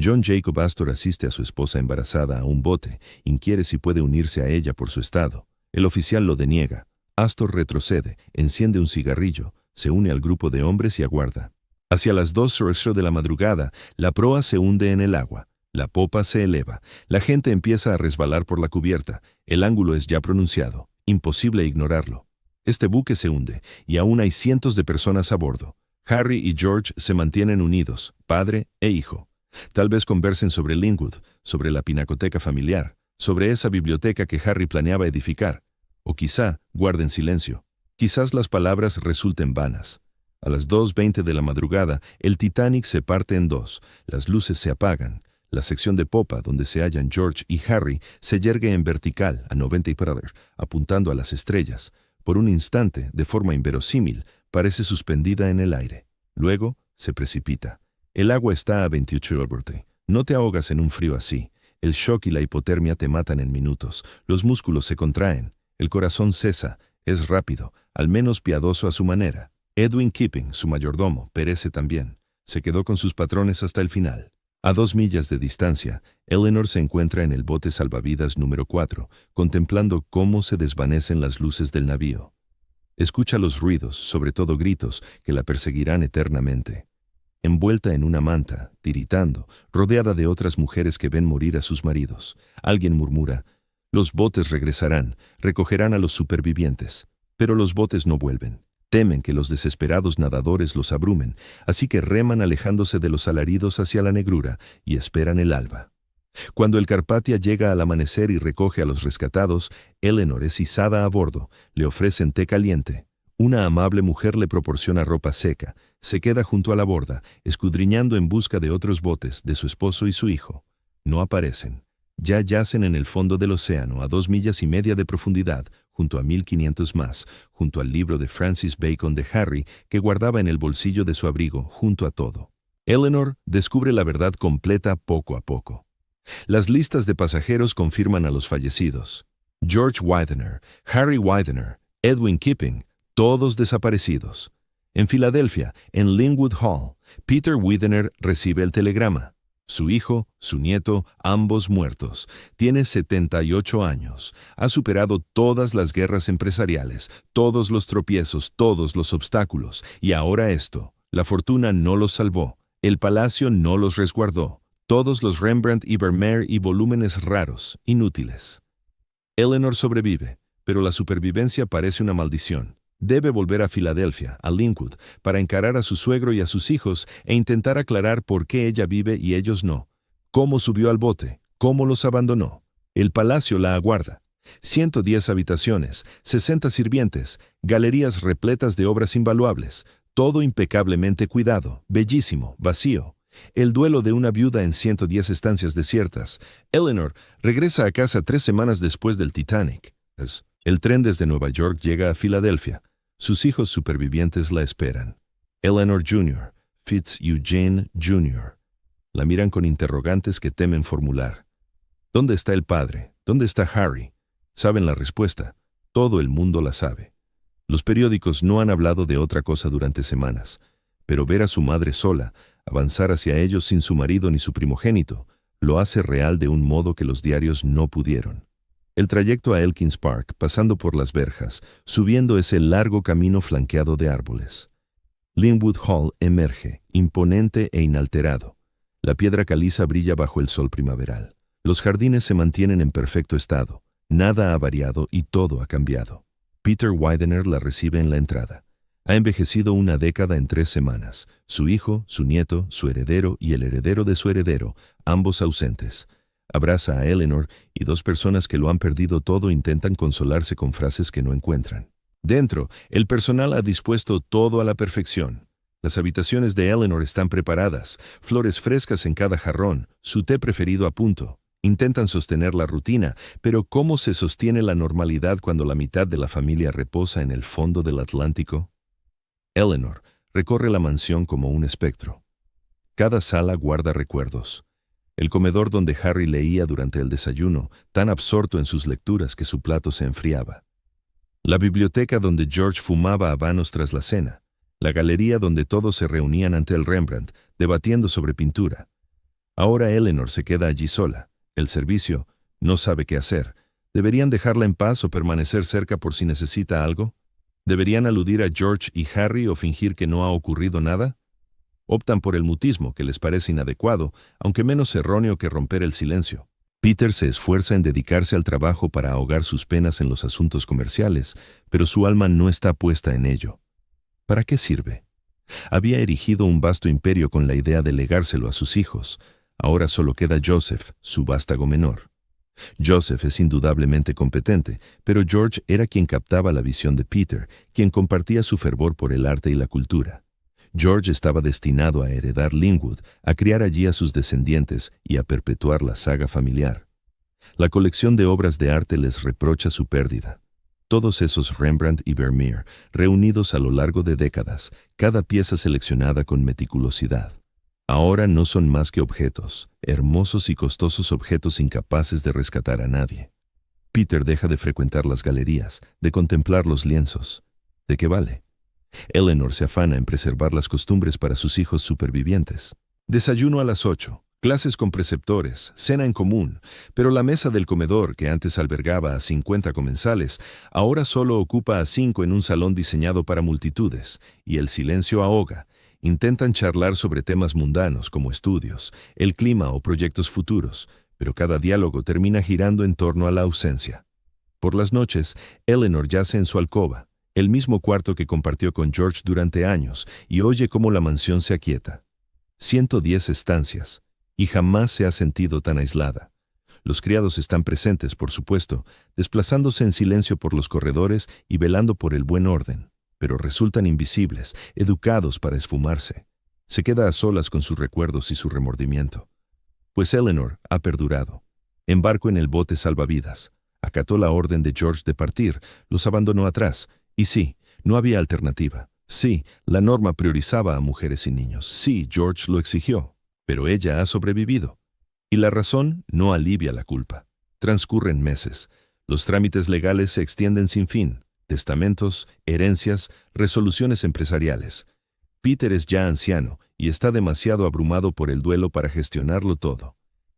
John Jacob Astor asiste a su esposa embarazada a un bote, inquiere si puede unirse a ella por su estado. El oficial lo deniega. Astor retrocede, enciende un cigarrillo, se une al grupo de hombres y aguarda. Hacia las 2:00 de la madrugada, la proa se hunde en el agua. La popa se eleva. La gente empieza a resbalar por la cubierta. El ángulo es ya pronunciado. Imposible ignorarlo. Este buque se hunde, y aún hay cientos de personas a bordo. Harry y George se mantienen unidos, padre e hijo. Tal vez conversen sobre Linwood, sobre la pinacoteca familiar, sobre esa biblioteca que Harry planeaba edificar. O quizá guarden silencio. Quizás las palabras resulten vanas. A las 2:20 de la madrugada, el Titanic se parte en dos. Las luces se apagan. La sección de popa, donde se hallan George y Harry, se yergue en vertical, a 90 grados, apuntando a las estrellas. Por un instante, de forma inverosímil, parece suspendida en el aire. Luego, se precipita. El agua está a 28 grados. No te ahogas en un frío así. El shock y la hipotermia te matan en minutos. Los músculos se contraen. El corazón cesa. Es rápido, al menos piadoso a su manera. Edwin Kipping, su mayordomo, perece también. Se quedó con sus patrones hasta el final. A 2 millas de distancia, Eleanor se encuentra en el bote salvavidas número 4, contemplando cómo se desvanecen las luces del navío. Escucha los ruidos, sobre todo gritos, que la perseguirán eternamente. Envuelta en una manta, tiritando, rodeada de otras mujeres que ven morir a sus maridos, alguien murmura: «Los botes regresarán, recogerán a los supervivientes». Pero los botes no vuelven. Temen que los desesperados nadadores los abrumen, así que reman alejándose de los alaridos hacia la negrura y esperan el alba. Cuando el Carpathia llega al amanecer y recoge a los rescatados, Eleanor es izada a bordo, le ofrecen té caliente. Una amable mujer le proporciona ropa seca, se queda junto a la borda, escudriñando en busca de otros botes, de su esposo y su hijo. No aparecen. Ya yacen en el fondo del océano a 2,5 millas de profundidad, junto a 1,500 más, junto al libro de Francis Bacon de Harry que guardaba en el bolsillo de su abrigo, junto a todo. Eleanor descubre la verdad completa poco a poco. Las listas de pasajeros confirman a los fallecidos. George Widener, Harry Widener, Edwin Kipping, todos desaparecidos. En Filadelfia, en Linwood Hall, Peter Widener recibe el telegrama. Su hijo, su nieto, ambos muertos. Tiene 78 años. Ha superado todas las guerras empresariales, todos los tropiezos, todos los obstáculos. Y ahora esto. La fortuna no los salvó. El palacio no los resguardó. Todos los Rembrandt y Vermeer y volúmenes raros, inútiles. Eleanor sobrevive, pero la supervivencia parece una maldición. Debe volver a Filadelfia, a Linwood, para encarar a su suegro y a sus hijos e intentar aclarar por qué ella vive y ellos no. Cómo subió al bote, cómo los abandonó. El palacio la aguarda. 110 habitaciones, 60 sirvientes, galerías repletas de obras invaluables, todo impecablemente cuidado, bellísimo, vacío. El duelo de una viuda en 110 estancias desiertas. Eleanor regresa a casa 3 semanas después del Titanic. El tren desde Nueva York llega a Filadelfia. Sus hijos supervivientes la esperan. Eleanor Jr., Fitz Eugene Jr. La miran con interrogantes que temen formular. ¿Dónde está el padre? ¿Dónde está Harry? Saben la respuesta. Todo el mundo la sabe. Los periódicos no han hablado de otra cosa durante semanas, pero ver a su madre sola, avanzar hacia ellos sin su marido ni su primogénito, lo hace real de un modo que los diarios no pudieron. El trayecto a Elkins Park, pasando por las verjas, subiendo ese largo camino flanqueado de árboles. Linwood Hall emerge, imponente e inalterado. La piedra caliza brilla bajo el sol primaveral. Los jardines se mantienen en perfecto estado, nada ha variado y todo ha cambiado. Peter Widener la recibe en la entrada. Ha envejecido una década en 3 semanas. Su hijo, su nieto, su heredero y el heredero de su heredero, ambos ausentes. Abraza a Eleanor y 2 personas que lo han perdido todo intentan consolarse con frases que no encuentran. Dentro, el personal ha dispuesto todo a la perfección. Las habitaciones de Eleanor están preparadas, flores frescas en cada jarrón, su té preferido a punto. Intentan sostener la rutina, pero ¿cómo se sostiene la normalidad cuando la mitad de la familia reposa en el fondo del Atlántico? Eleanor recorre la mansión como un espectro. Cada sala guarda recuerdos. El comedor donde Harry leía durante el desayuno, tan absorto en sus lecturas que su plato se enfriaba. La biblioteca donde George fumaba habanos tras la cena. La galería donde todos se reunían ante el Rembrandt, debatiendo sobre pintura. Ahora Eleanor se queda allí sola. El servicio no sabe qué hacer. ¿Deberían dejarla en paz o permanecer cerca por si necesita algo? ¿Deberían aludir a George y Harry o fingir que no ha ocurrido nada? Optan por el mutismo, que les parece inadecuado, aunque menos erróneo que romper el silencio. Peter se esfuerza en dedicarse al trabajo para ahogar sus penas en los asuntos comerciales, pero su alma no está puesta en ello. ¿Para qué sirve? Había erigido un vasto imperio con la idea de legárselo a sus hijos. Ahora solo queda Joseph, su vástago menor. Joseph es indudablemente competente, pero George era quien captaba la visión de Peter, quien compartía su fervor por el arte y la cultura. George estaba destinado a heredar Linwood, a criar allí a sus descendientes y a perpetuar la saga familiar. La colección de obras de arte les reprocha su pérdida. Todos esos Rembrandt y Vermeer, reunidos a lo largo de décadas, cada pieza seleccionada con meticulosidad. Ahora no son más que objetos, hermosos y costosos objetos incapaces de rescatar a nadie. Peter deja de frecuentar las galerías, de contemplar los lienzos. ¿De qué vale? Eleanor se afana en preservar las costumbres para sus hijos supervivientes. Desayuno a las 8, clases con preceptores, cena en común, pero la mesa del comedor, que antes albergaba a 50 comensales, ahora solo ocupa a 5 en un salón diseñado para multitudes, y el silencio ahoga. Intentan charlar sobre temas mundanos como estudios, el clima o proyectos futuros, pero cada diálogo termina girando en torno a la ausencia. Por las noches, Eleanor yace en su alcoba, el mismo cuarto que compartió con George durante años, y oye cómo la mansión se aquieta. 110 estancias, y jamás se ha sentido tan aislada. Los criados están presentes, por supuesto, desplazándose en silencio por los corredores y velando por el buen orden. Pero resultan invisibles, educados para esfumarse. Se queda a solas con sus recuerdos y su remordimiento. Pues Eleanor ha perdurado. Embarcó en el bote salvavidas. Acató la orden de George de partir, los abandonó atrás. Y sí, no había alternativa. Sí, la norma priorizaba a mujeres y niños. Sí, George lo exigió. Pero ella ha sobrevivido. Y la razón no alivia la culpa. Transcurren meses. Los trámites legales se extienden sin fin. Testamentos, herencias, resoluciones empresariales. Peter es ya anciano y está demasiado abrumado por el duelo para gestionarlo todo.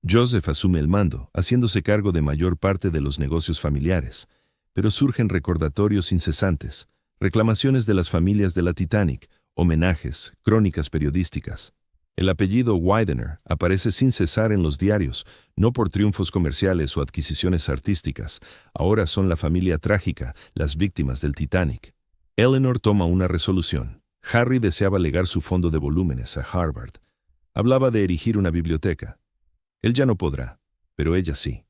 Joseph asume el mando, haciéndose cargo de mayor parte de los negocios familiares. Pero surgen recordatorios incesantes, reclamaciones de las familias de la Titanic, homenajes, crónicas periodísticas. El apellido Widener aparece sin cesar en los diarios, no por triunfos comerciales o adquisiciones artísticas. Ahora son la familia trágica, las víctimas del Titanic. Eleanor toma una resolución. Harry deseaba legar su fondo de volúmenes a Harvard. Hablaba de erigir una biblioteca. Él ya no podrá, pero ella sí.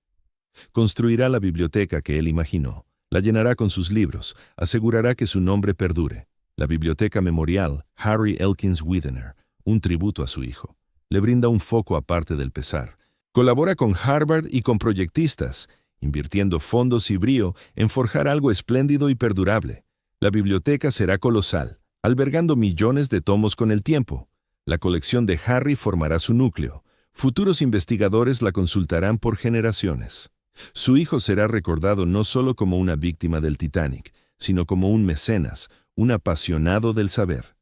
Construirá la biblioteca que él imaginó. La llenará con sus libros, asegurará que su nombre perdure. La biblioteca memorial Harry Elkins Widener, un tributo a su hijo. Le brinda un foco aparte del pesar. Colabora con Harvard y con proyectistas, invirtiendo fondos y brío en forjar algo espléndido y perdurable. La biblioteca será colosal, albergando millones de tomos con el tiempo. La colección de Harry formará su núcleo. Futuros investigadores la consultarán por generaciones. Su hijo será recordado no solo como una víctima del Titanic, sino como un mecenas, un apasionado del saber.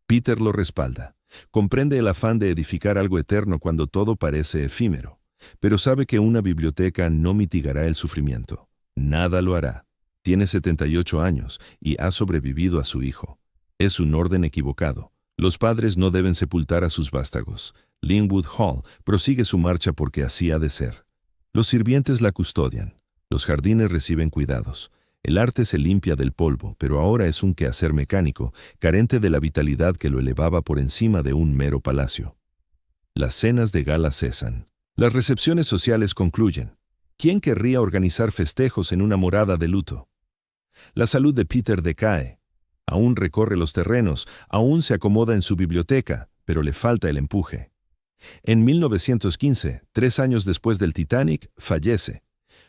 Peter lo respalda. Comprende el afán de edificar algo eterno cuando todo parece efímero, pero sabe que una biblioteca no mitigará el sufrimiento. Nada lo hará. Tiene 78 años y ha sobrevivido a su hijo. Es un orden equivocado. Los padres no deben sepultar a sus vástagos. Linwood Hall prosigue su marcha porque así ha de ser. Los sirvientes la custodian. Los jardines reciben cuidados. El arte se limpia del polvo, pero ahora es un quehacer mecánico, carente de la vitalidad que lo elevaba por encima de un mero palacio. Las cenas de gala cesan. Las recepciones sociales concluyen. ¿Quién querría organizar festejos en una morada de luto? La salud de Peter decae. Aún recorre los terrenos, aún se acomoda en su biblioteca, pero le falta el empuje. En 1915, 3 años después del Titanic, fallece.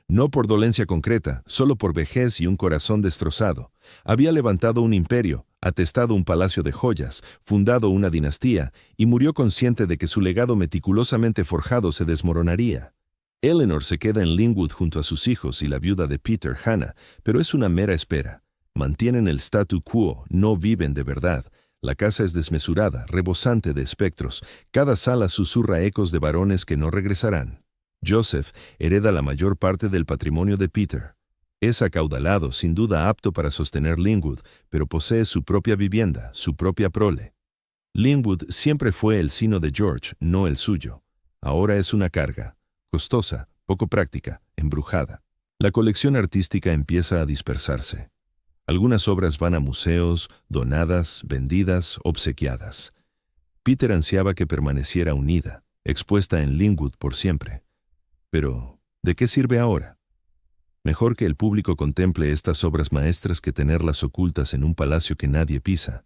No por dolencia concreta, solo por vejez y un corazón destrozado. Había levantado un imperio, atestado un palacio de joyas, fundado una dinastía, y murió consciente de que su legado meticulosamente forjado se desmoronaría. Eleanor se queda en Linwood junto a sus hijos y la viuda de Peter, Hannah, pero es una mera espera. Mantienen el statu quo, no viven de verdad. La casa es desmesurada, rebosante de espectros. Cada sala susurra ecos de varones que no regresarán. Joseph hereda la mayor parte del patrimonio de Peter. Es acaudalado, sin duda apto para sostener Linwood, pero posee su propia vivienda, su propia prole. Linwood siempre fue el sino de George, no el suyo. Ahora es una carga, costosa, poco práctica, embrujada. La colección artística empieza a dispersarse. Algunas obras van a museos, donadas, vendidas, obsequiadas. Peter ansiaba que permaneciera unida, expuesta en Linwood por siempre. Pero, ¿de qué sirve ahora? Mejor que el público contemple estas obras maestras que tenerlas ocultas en un palacio que nadie pisa.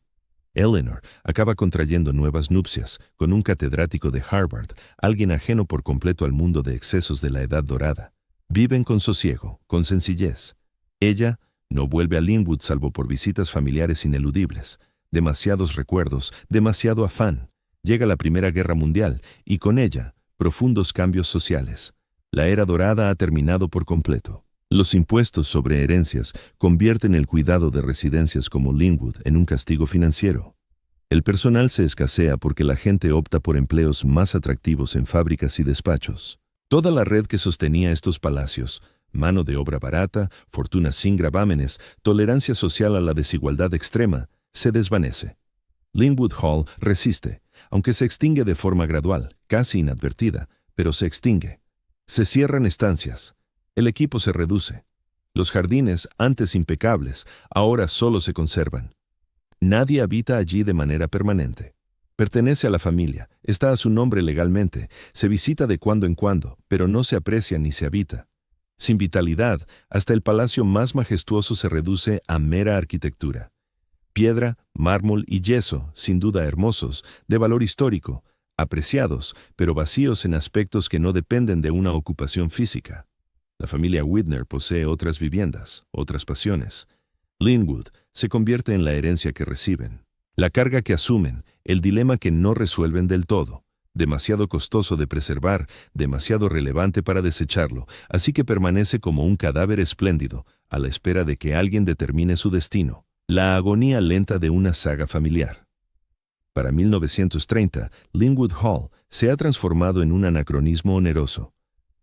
Eleanor acaba contrayendo nuevas nupcias con un catedrático de Harvard, alguien ajeno por completo al mundo de excesos de la Edad Dorada. Viven con sosiego, con sencillez. Ella no vuelve a Linwood salvo por visitas familiares ineludibles. Demasiados recuerdos, demasiado afán. Llega la Primera Guerra Mundial y con ella, profundos cambios sociales. La era dorada ha terminado por completo. Los impuestos sobre herencias convierten el cuidado de residencias como Linwood en un castigo financiero. El personal se escasea porque la gente opta por empleos más atractivos en fábricas y despachos. Toda la red que sostenía estos palacios, mano de obra barata, fortunas sin gravámenes, tolerancia social a la desigualdad extrema, se desvanece. Linwood Hall resiste, aunque se extingue de forma gradual, casi inadvertida, pero se extingue. Se cierran estancias. El equipo se reduce. Los jardines, antes impecables, ahora solo se conservan. Nadie habita allí de manera permanente. Pertenece a la familia, está a su nombre legalmente, se visita de cuando en cuando, pero no se aprecia ni se habita. Sin vitalidad, hasta el palacio más majestuoso se reduce a mera arquitectura. Piedra, mármol y yeso, sin duda hermosos, de valor histórico, apreciados, pero vacíos en aspectos que no dependen de una ocupación física. La familia Widner posee otras viviendas, otras pasiones. Linwood se convierte en la herencia que reciben, la carga que asumen, el dilema que no resuelven del todo. Demasiado costoso de preservar, demasiado relevante para desecharlo, así que permanece como un cadáver espléndido, a la espera de que alguien determine su destino. La agonía lenta de una saga familiar. Para 1930, Linwood Hall se ha transformado en un anacronismo oneroso.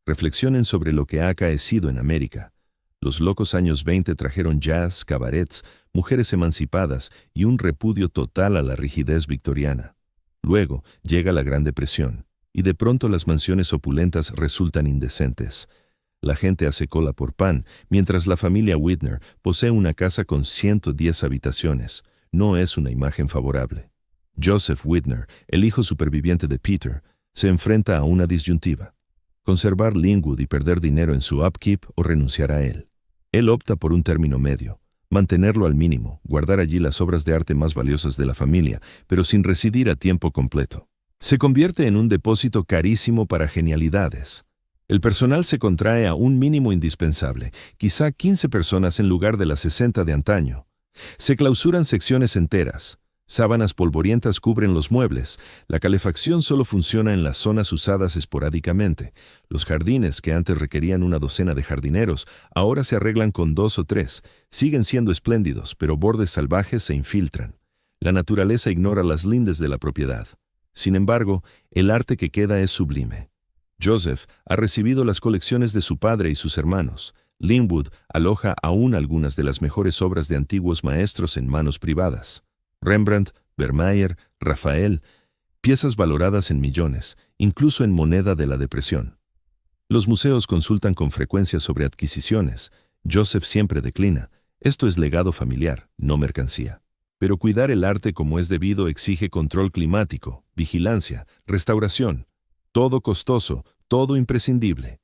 Reflexionen sobre lo que ha acaecido en América. Los locos años 20 trajeron jazz, cabarets, mujeres emancipadas y un repudio total a la rigidez victoriana. Luego llega la Gran Depresión, y de pronto las mansiones opulentas resultan indecentes. La gente hace cola por pan, mientras la familia Widner posee una casa con 110 habitaciones. No es una imagen favorable. Joseph Widner, el hijo superviviente de Peter, se enfrenta a una disyuntiva. Conservar Linwood y perder dinero en su upkeep o renunciar a él. Él opta por un término medio. Mantenerlo al mínimo, guardar allí las obras de arte más valiosas de la familia, pero sin residir a tiempo completo. Se convierte en un depósito carísimo para genialidades. El personal se contrae a un mínimo indispensable, quizá 15 personas en lugar de las 60 de antaño. Se clausuran secciones enteras. Sábanas polvorientas cubren los muebles. La calefacción solo funciona en las zonas usadas esporádicamente. Los jardines, que antes requerían una docena de jardineros, ahora se arreglan con 2 o 3. Siguen siendo espléndidos, pero bordes salvajes se infiltran. La naturaleza ignora las lindes de la propiedad. Sin embargo, el arte que queda es sublime. Joseph ha recibido las colecciones de su padre y sus hermanos. Linwood aloja aún algunas de las mejores obras de antiguos maestros en manos privadas. Rembrandt, Vermeer, Rafael, piezas valoradas en millones, incluso en moneda de la depresión. Los museos consultan con frecuencia sobre adquisiciones. Joseph siempre declina. Esto es legado familiar, no mercancía. Pero cuidar el arte como es debido exige control climático, vigilancia, restauración. Todo costoso, todo imprescindible.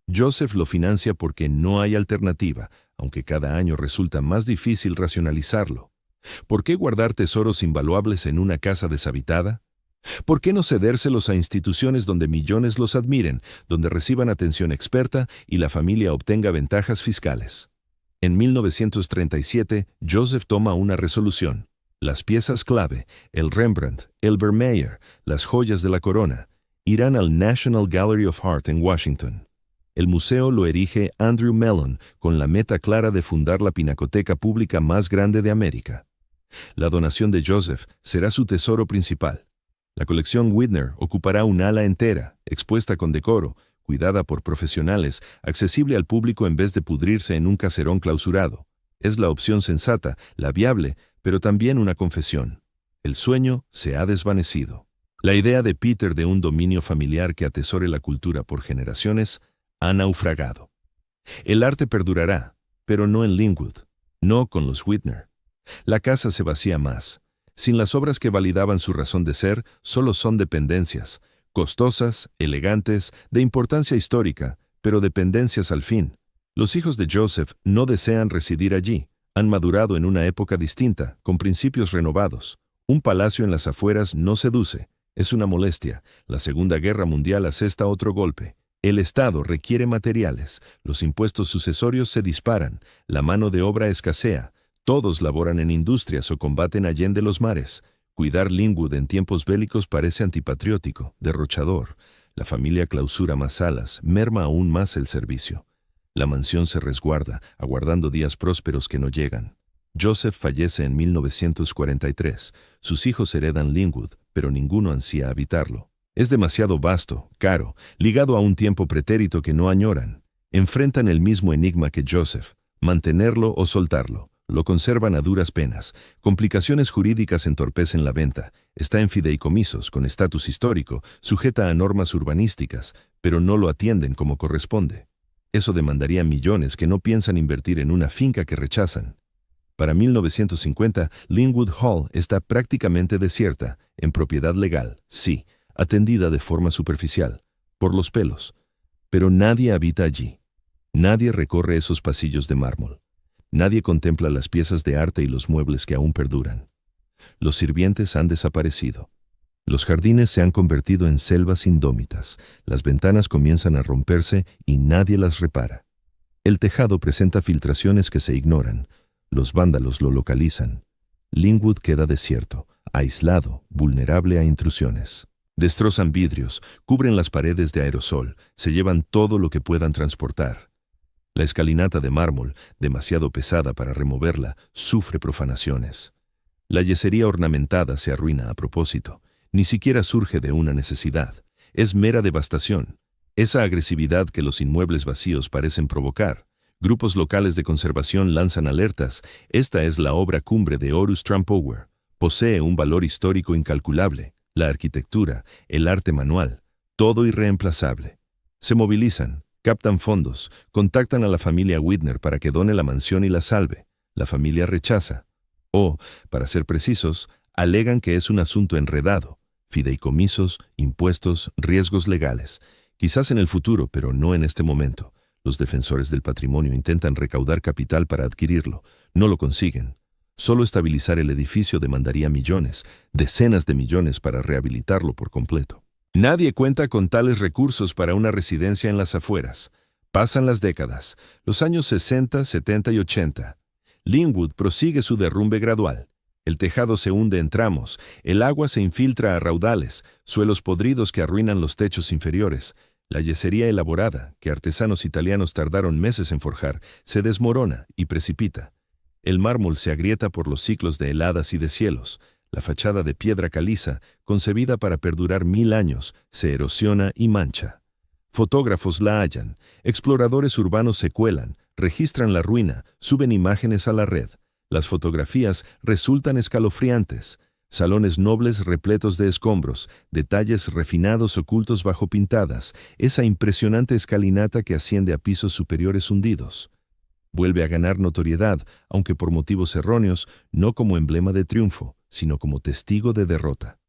Joseph lo financia porque no hay alternativa, aunque cada año resulta más difícil racionalizarlo. ¿Por qué guardar tesoros invaluables en una casa deshabitada? ¿Por qué no cedérselos a instituciones donde millones los admiren, donde reciban atención experta y la familia obtenga ventajas fiscales? En 1937, Joseph toma una resolución. Las piezas clave, el Rembrandt, el Vermeer, las joyas de la corona, irán al National Gallery of Art en Washington. El museo lo erige Andrew Mellon con la meta clara de fundar la pinacoteca pública más grande de América. La donación de Joseph será su tesoro principal. La colección Widner ocupará un ala entera, expuesta con decoro, cuidada por profesionales, accesible al público en vez de pudrirse en un caserón clausurado. Es la opción sensata, la viable, pero también una confesión. El sueño se ha desvanecido. La idea de Peter de un dominio familiar que atesore la cultura por generaciones ha naufragado. El arte perdurará, pero no en Linwood, no con los Widner. La casa se vacía más. Sin las obras que validaban su razón de ser, solo son dependencias, costosas, elegantes, de importancia histórica, pero dependencias al fin. Los hijos de Joseph no desean residir allí. Han madurado en una época distinta, con principios renovados. Un palacio en las afueras no seduce. Es una molestia. La Segunda Guerra Mundial asesta otro golpe. El Estado requiere materiales, los impuestos sucesorios se disparan, la mano de obra escasea, todos laboran en industrias o combaten allende los mares. Cuidar Linwood en tiempos bélicos parece antipatriótico, derrochador. La familia clausura más salas, merma aún más el servicio. La mansión se resguarda, aguardando días prósperos que no llegan. Joseph fallece en 1943. Sus hijos heredan Linwood, pero ninguno ansía habitarlo. Es demasiado vasto, caro, ligado a un tiempo pretérito que no añoran. Enfrentan el mismo enigma que Joseph, mantenerlo o soltarlo. Lo conservan a duras penas. Complicaciones jurídicas entorpecen la venta. Está en fideicomisos, con estatus histórico, sujeta a normas urbanísticas, pero no lo atienden como corresponde. Eso demandaría millones que no piensan invertir en una finca que rechazan. Para 1950, Linwood Hall está prácticamente desierta, en propiedad legal, sí, atendida de forma superficial, por los pelos. Pero nadie habita allí. Nadie recorre esos pasillos de mármol. Nadie contempla las piezas de arte y los muebles que aún perduran. Los sirvientes han desaparecido. Los jardines se han convertido en selvas indómitas. Las ventanas comienzan a romperse y nadie las repara. El tejado presenta filtraciones que se ignoran. Los vándalos lo localizan. Linwood queda desierto, aislado, vulnerable a intrusiones. Destrozan vidrios, cubren las paredes de aerosol, se llevan todo lo que puedan transportar. La escalinata de mármol, demasiado pesada para removerla, sufre profanaciones. La yesería ornamentada se arruina a propósito. Ni siquiera surge de una necesidad. Es mera devastación. Esa agresividad que los inmuebles vacíos parecen provocar. Grupos locales de conservación lanzan alertas. Esta es la obra cumbre de Horus Trampower. Posee un valor histórico incalculable. La arquitectura, el arte manual, todo irreemplazable. Se movilizan, captan fondos, contactan a la familia Widner para que done la mansión y la salve. La familia rechaza. O, para ser precisos, alegan que es un asunto enredado. Fideicomisos, impuestos, riesgos legales. Quizás en el futuro, pero no en este momento. Los defensores del patrimonio intentan recaudar capital para adquirirlo. No lo consiguen. Solo estabilizar el edificio demandaría millones, decenas de millones para rehabilitarlo por completo. Nadie cuenta con tales recursos para una residencia en las afueras. Pasan las décadas, los años 60, 70 y 80. Linwood prosigue su derrumbe gradual. El tejado se hunde en tramos, el agua se infiltra a raudales, suelos podridos que arruinan los techos inferiores. La yesería elaborada, que artesanos italianos tardaron meses en forjar, se desmorona y precipita. El mármol se agrieta por los ciclos de heladas y deshielos. La fachada de piedra caliza, concebida para perdurar 1000 años, se erosiona y mancha. Fotógrafos la hallan, exploradores urbanos se cuelan, registran la ruina, suben imágenes a la red. Las fotografías resultan escalofriantes. Salones nobles repletos de escombros, detalles refinados ocultos bajo pintadas, esa impresionante escalinata que asciende a pisos superiores hundidos. Vuelve a ganar notoriedad, aunque por motivos erróneos, no como emblema de triunfo, sino como testigo de derrota.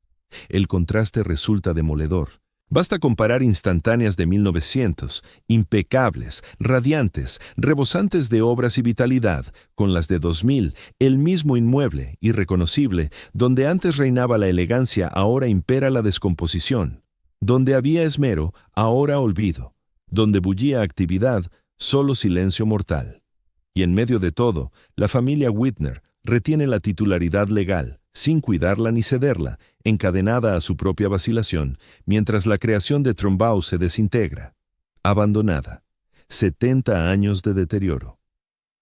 El contraste resulta demoledor. Basta comparar instantáneas de 1900, impecables, radiantes, rebosantes de obras y vitalidad, con las de 2000, el mismo inmueble, irreconocible, donde antes reinaba la elegancia, ahora impera la descomposición. Donde había esmero, ahora olvido. Donde bullía actividad, solo silencio mortal. Y en medio de todo, la familia Whitner retiene la titularidad legal, sin cuidarla ni cederla, encadenada a su propia vacilación, mientras la creación de Trumbaugh se desintegra. Abandonada. 70 años de deterioro.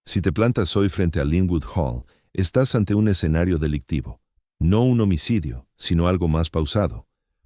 Si te plantas hoy frente a Linwood Hall, estás ante un escenario delictivo. No un homicidio, sino algo más pausado.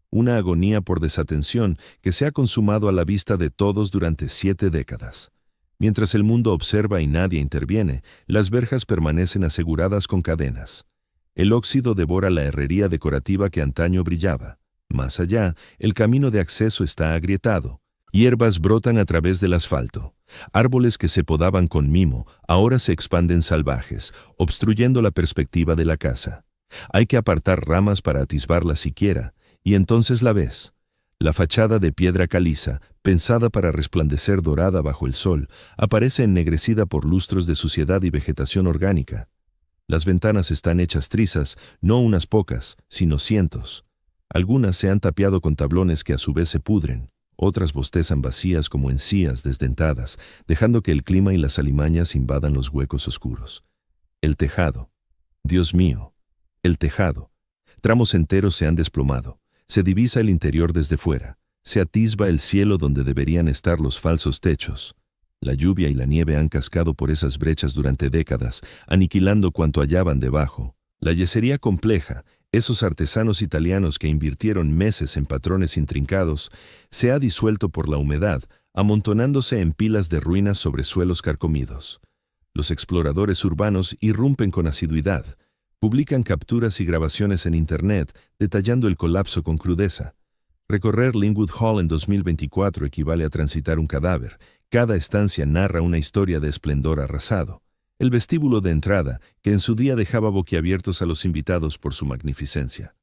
Una agonía por desatención que se ha consumado a la vista de todos durante 7 décadas. Mientras el mundo observa y nadie interviene, las verjas permanecen aseguradas con cadenas. El óxido devora la herrería decorativa que antaño brillaba. Más allá, el camino de acceso está agrietado. Hierbas brotan a través del asfalto. Árboles que se podaban con mimo ahora se expanden salvajes, obstruyendo la perspectiva de la casa. Hay que apartar ramas para atisbarla siquiera, y entonces la ves. La fachada de piedra caliza, pensada para resplandecer dorada bajo el sol, aparece ennegrecida por lustros de suciedad y vegetación orgánica. Las ventanas están hechas trizas, no unas pocas, sino cientos. Algunas se han tapiado con tablones que a su vez se pudren, otras bostezan vacías como encías desdentadas, dejando que el clima y las alimañas invadan los huecos oscuros. El tejado. Dios mío, el tejado. Tramos enteros se han desplomado. Se divisa el interior desde fuera. Se atisba el cielo donde deberían estar los falsos techos. La lluvia y la nieve han cascado por esas brechas durante décadas, aniquilando cuanto hallaban debajo. La yesería compleja, esos artesanos italianos que invirtieron meses en patrones intrincados, se ha disuelto por la humedad, amontonándose en pilas de ruinas sobre suelos carcomidos. Los exploradores urbanos irrumpen con asiduidad. Publican capturas y grabaciones en Internet, detallando el colapso con crudeza. Recorrer Linwood Hall en 2024 equivale a transitar un cadáver. Cada estancia narra una historia de esplendor arrasado. El vestíbulo de entrada, que en su día dejaba boquiabiertos a los invitados por su magnificencia.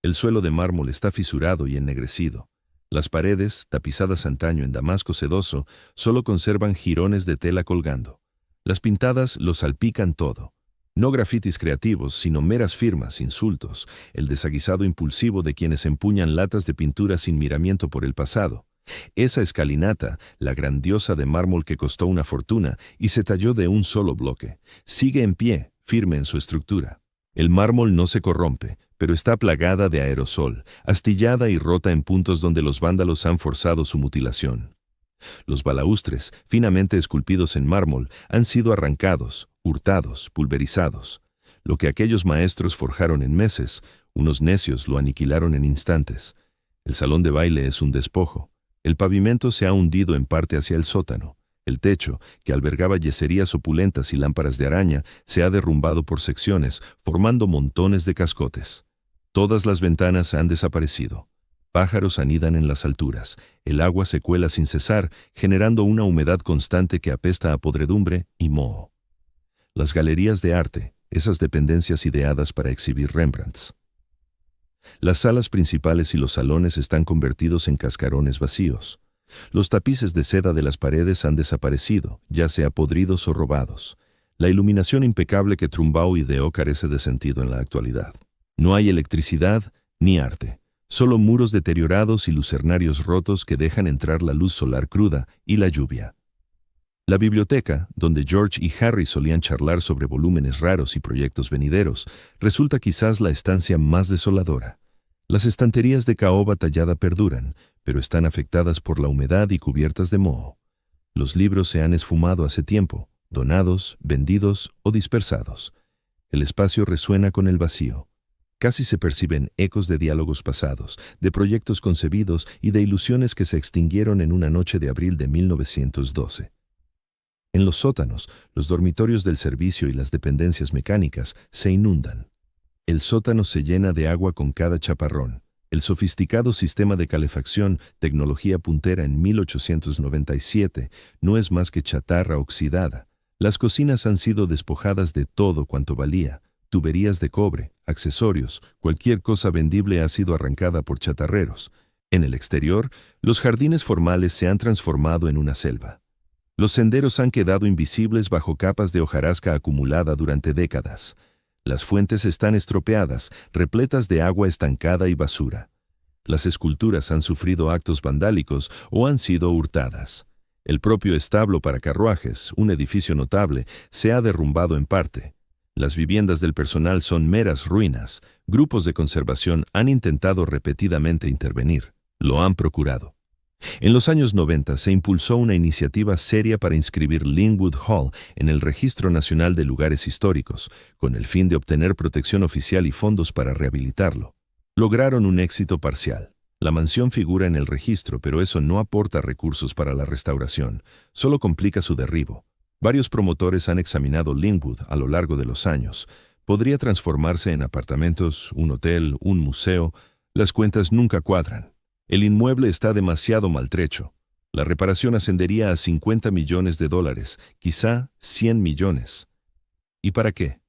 El suelo de mármol está fisurado y ennegrecido. Las paredes, tapizadas antaño en damasco sedoso, solo conservan jirones de tela colgando. Las pintadas lo salpican todo. No grafitis creativos, sino meras firmas, insultos, el desaguisado impulsivo de quienes empuñan latas de pintura sin miramiento por el pasado. Esa escalinata, la grandiosa de mármol que costó una fortuna y se talló de un solo bloque, sigue en pie, firme en su estructura. El mármol no se corrompe, pero está plagada de aerosol, astillada y rota en puntos donde los vándalos han forzado su mutilación. Los balaustres, finamente esculpidos en mármol, han sido arrancados, hurtados, pulverizados. Lo que aquellos maestros forjaron en meses, unos necios lo aniquilaron en instantes. El salón de baile es un despojo. El pavimento se ha hundido en parte hacia el sótano. El techo, que albergaba yeserías opulentas y lámparas de araña, se ha derrumbado por secciones, formando montones de cascotes. Todas las ventanas han desaparecido. Pájaros anidan en las alturas. El agua se cuela sin cesar, generando una humedad constante que apesta a podredumbre y moho. Las galerías de arte, esas dependencias ideadas para exhibir Rembrandts. Las salas principales y los salones están convertidos en cascarones vacíos. Los tapices de seda de las paredes han desaparecido, ya sea podridos o robados. La iluminación impecable que Trumbaugh ideó carece de sentido en la actualidad. No hay electricidad ni arte. Solo muros deteriorados y lucernarios rotos que dejan entrar la luz solar cruda y la lluvia. La biblioteca, donde George y Harry solían charlar sobre volúmenes raros y proyectos venideros, resulta quizás la estancia más desoladora. Las estanterías de caoba tallada perduran, pero están afectadas por la humedad y cubiertas de moho. Los libros se han esfumado hace tiempo, donados, vendidos o dispersados. El espacio resuena con el vacío. Casi se perciben ecos de diálogos pasados, de proyectos concebidos y de ilusiones que se extinguieron en una noche de abril de 1912. En los sótanos, los dormitorios del servicio y las dependencias mecánicas se inundan. El sótano se llena de agua con cada chaparrón. El sofisticado sistema de calefacción, tecnología puntera en 1897, no es más que chatarra oxidada. Las cocinas han sido despojadas de todo cuanto valía. Tuberías de cobre, accesorios, cualquier cosa vendible ha sido arrancada por chatarreros. En el exterior, los jardines formales se han transformado en una selva. Los senderos han quedado invisibles bajo capas de hojarasca acumulada durante décadas. Las fuentes están estropeadas, repletas de agua estancada y basura. Las esculturas han sufrido actos vandálicos o han sido hurtadas. El propio establo para carruajes, un edificio notable, se ha derrumbado en parte. Las viviendas del personal son meras ruinas. Grupos de conservación han intentado repetidamente intervenir. Lo han procurado. En los años 90 se impulsó una iniciativa seria para inscribir Linwood Hall en el Registro Nacional de Lugares Históricos, con el fin de obtener protección oficial y fondos para rehabilitarlo. Lograron un éxito parcial. La mansión figura en el registro, pero eso no aporta recursos para la restauración, solo complica su derribo. Varios promotores han examinado Linwood a lo largo de los años. Podría transformarse en apartamentos, un hotel, un museo. Las cuentas nunca cuadran. El inmueble está demasiado maltrecho. La reparación ascendería a $50 millones, quizá 100 millones. ¿Y para qué?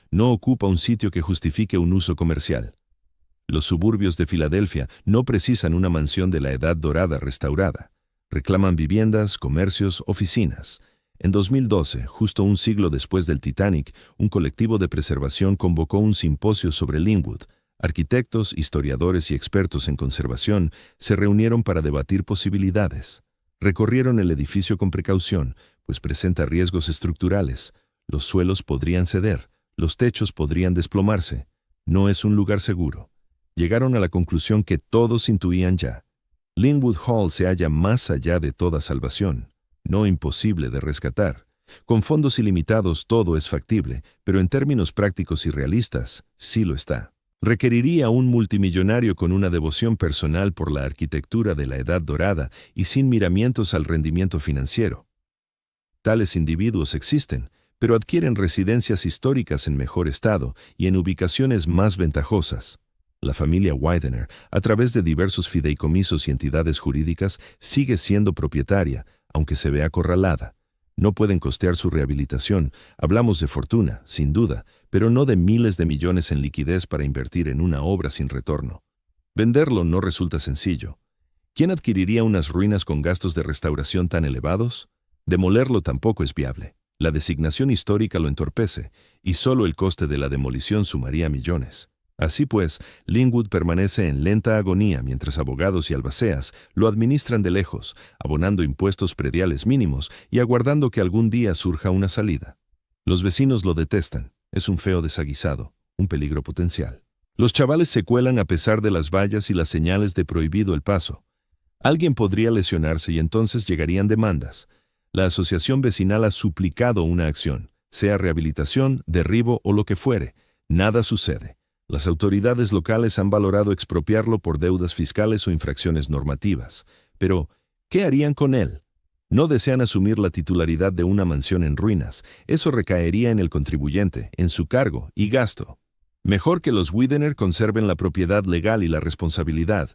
No ocupa un sitio que justifique un uso comercial. Los suburbios de Filadelfia no precisan una mansión de la Edad Dorada restaurada. Reclaman viviendas, comercios, oficinas. En 2012, justo un siglo después del Titanic, un colectivo de preservación convocó un simposio sobre Linwood. Arquitectos, historiadores y expertos en conservación se reunieron para debatir posibilidades. Recorrieron el edificio con precaución, pues presenta riesgos estructurales. Los suelos podrían ceder, los techos podrían desplomarse. No es un lugar seguro. Llegaron a la conclusión que todos intuían ya. Linwood Hall se halla más allá de toda salvación, no imposible de rescatar. Con fondos ilimitados todo es factible, pero en términos prácticos y realistas, sí lo está. Requeriría un multimillonario con una devoción personal por la arquitectura de la Edad Dorada y sin miramientos al rendimiento financiero. Tales individuos existen, pero adquieren residencias históricas en mejor estado y en ubicaciones más ventajosas. La familia Widener, a través de diversos fideicomisos y entidades jurídicas, sigue siendo propietaria, aunque se ve acorralada. No pueden costear su rehabilitación. Hablamos de fortuna, sin duda, pero no de miles de millones en liquidez para invertir en una obra sin retorno. Venderlo no resulta sencillo. ¿Quién adquiriría unas ruinas con gastos de restauración tan elevados? Demolerlo tampoco es viable. La designación histórica lo entorpece, y solo el coste de la demolición sumaría millones. Así pues, Linwood permanece en lenta agonía mientras abogados y albaceas lo administran de lejos, abonando impuestos prediales mínimos y aguardando que algún día surja una salida. Los vecinos lo detestan. Es un feo desaguisado, un peligro potencial. Los chavales se cuelan a pesar de las vallas y las señales de prohibido el paso. Alguien podría lesionarse y entonces llegarían demandas. La asociación vecinal ha suplicado una acción, sea rehabilitación, derribo o lo que fuere. Nada sucede. Las autoridades locales han valorado expropiarlo por deudas fiscales o infracciones normativas. Pero, ¿qué harían con él? No desean asumir la titularidad de una mansión en ruinas. Eso recaería en el contribuyente, en su cargo y gasto. Mejor que los Widener conserven la propiedad legal y la responsabilidad.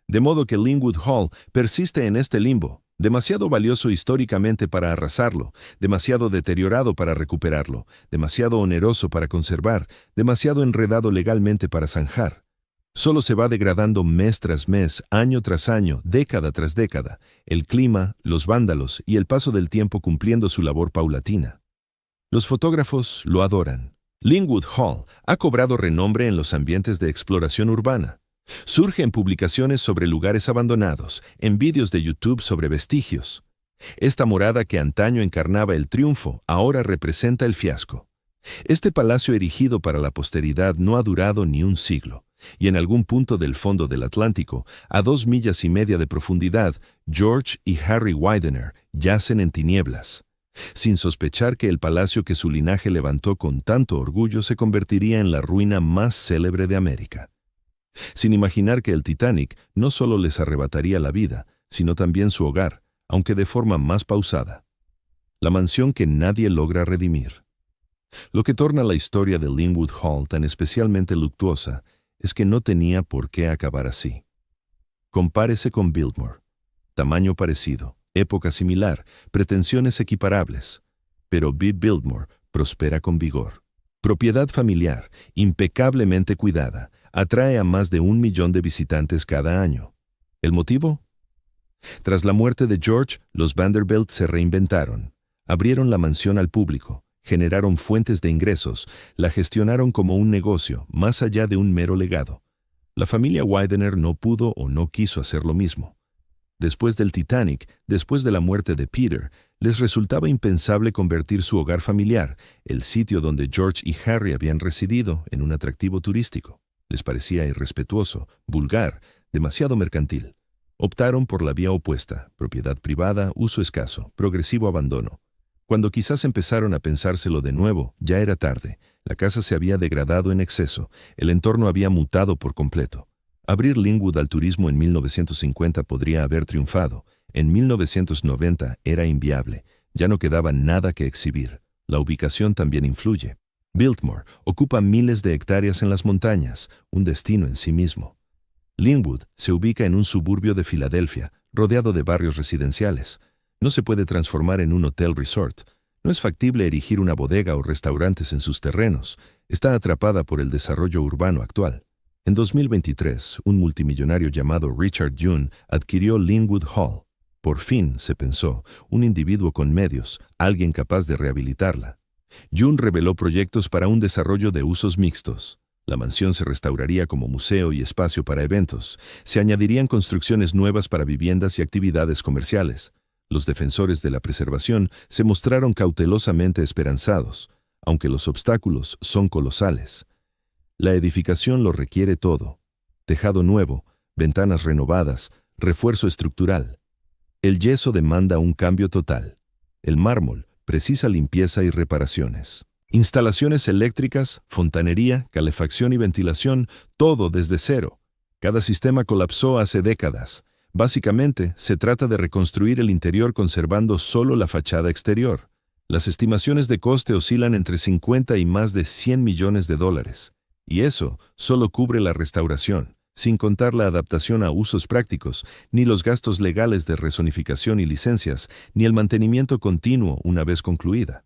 De modo que Linwood Hall persiste en este limbo, demasiado valioso históricamente para arrasarlo, demasiado deteriorado para recuperarlo, demasiado oneroso para conservar, demasiado enredado legalmente para zanjar. Solo se va degradando mes tras mes, año tras año, década tras década, el clima, los vándalos y el paso del tiempo cumpliendo su labor paulatina. Los fotógrafos lo adoran. Linwood Hall ha cobrado renombre en los ambientes de exploración urbana. Surge en publicaciones sobre lugares abandonados, en vídeos de YouTube sobre vestigios. Esta morada que antaño encarnaba el triunfo, ahora representa el fiasco. Este palacio erigido para la posteridad no ha durado ni un siglo, y en algún punto del fondo del Atlántico, a 2,5 millas de profundidad, George y Harry Widener yacen en tinieblas, sin sospechar que el palacio que su linaje levantó con tanto orgullo se convertiría en la ruina más célebre de América. Sin imaginar que el Titanic no solo les arrebataría la vida, sino también su hogar, aunque de forma más pausada. La mansión que nadie logra redimir. Lo que torna la historia de Linwood Hall tan especialmente luctuosa es que no tenía por qué acabar así. Compárese con Biltmore. Tamaño parecido, época similar, pretensiones equiparables. Pero B. Biltmore prospera con vigor. Propiedad familiar, impecablemente cuidada, atrae a más de 1 millón de visitantes cada año. ¿El motivo? Tras la muerte de George, los Vanderbilt se reinventaron. Abrieron la mansión al público, generaron fuentes de ingresos, la gestionaron como un negocio, más allá de un mero legado. La familia Widener no pudo o no quiso hacer lo mismo. Después del Titanic, después de la muerte de Peter, les resultaba impensable convertir su hogar familiar, el sitio donde George y Harry habían residido, en un atractivo turístico. Les parecía irrespetuoso, vulgar, demasiado mercantil. Optaron por la vía opuesta, propiedad privada, uso escaso, progresivo abandono. Cuando quizás empezaron a pensárselo de nuevo, ya era tarde. La casa se había degradado en exceso, el entorno había mutado por completo. Abrir Linwood al turismo en 1950 podría haber triunfado. En 1990 era inviable. Ya no quedaba nada que exhibir. La ubicación también influye. Biltmore ocupa miles de hectáreas en las montañas, un destino en sí mismo. Linwood se ubica en un suburbio de Filadelfia, rodeado de barrios residenciales. No se puede transformar en un hotel resort. No es factible erigir una bodega o restaurantes en sus terrenos. Está atrapada por el desarrollo urbano actual. En 2023, un multimillonario llamado Richard June adquirió Linwood Hall. Por fin, se pensó, un individuo con medios, alguien capaz de rehabilitarla. June reveló proyectos para un desarrollo de usos mixtos. La mansión se restauraría como museo y espacio para eventos. Se añadirían construcciones nuevas para viviendas y actividades comerciales. Los defensores de la preservación se mostraron cautelosamente esperanzados, aunque los obstáculos son colosales. La edificación lo requiere todo: tejado nuevo, ventanas renovadas, refuerzo estructural. El yeso demanda un cambio total. El mármol precisa limpieza y reparaciones. Instalaciones eléctricas, fontanería, calefacción y ventilación, todo desde cero. Cada sistema colapsó hace décadas. Básicamente, se trata de reconstruir el interior conservando solo la fachada exterior. Las estimaciones de coste oscilan entre 50 y más de 100 millones de dólares. Y eso solo cubre la restauración, sin contar la adaptación a usos prácticos, ni los gastos legales de rezonificación y licencias, ni el mantenimiento continuo una vez concluida.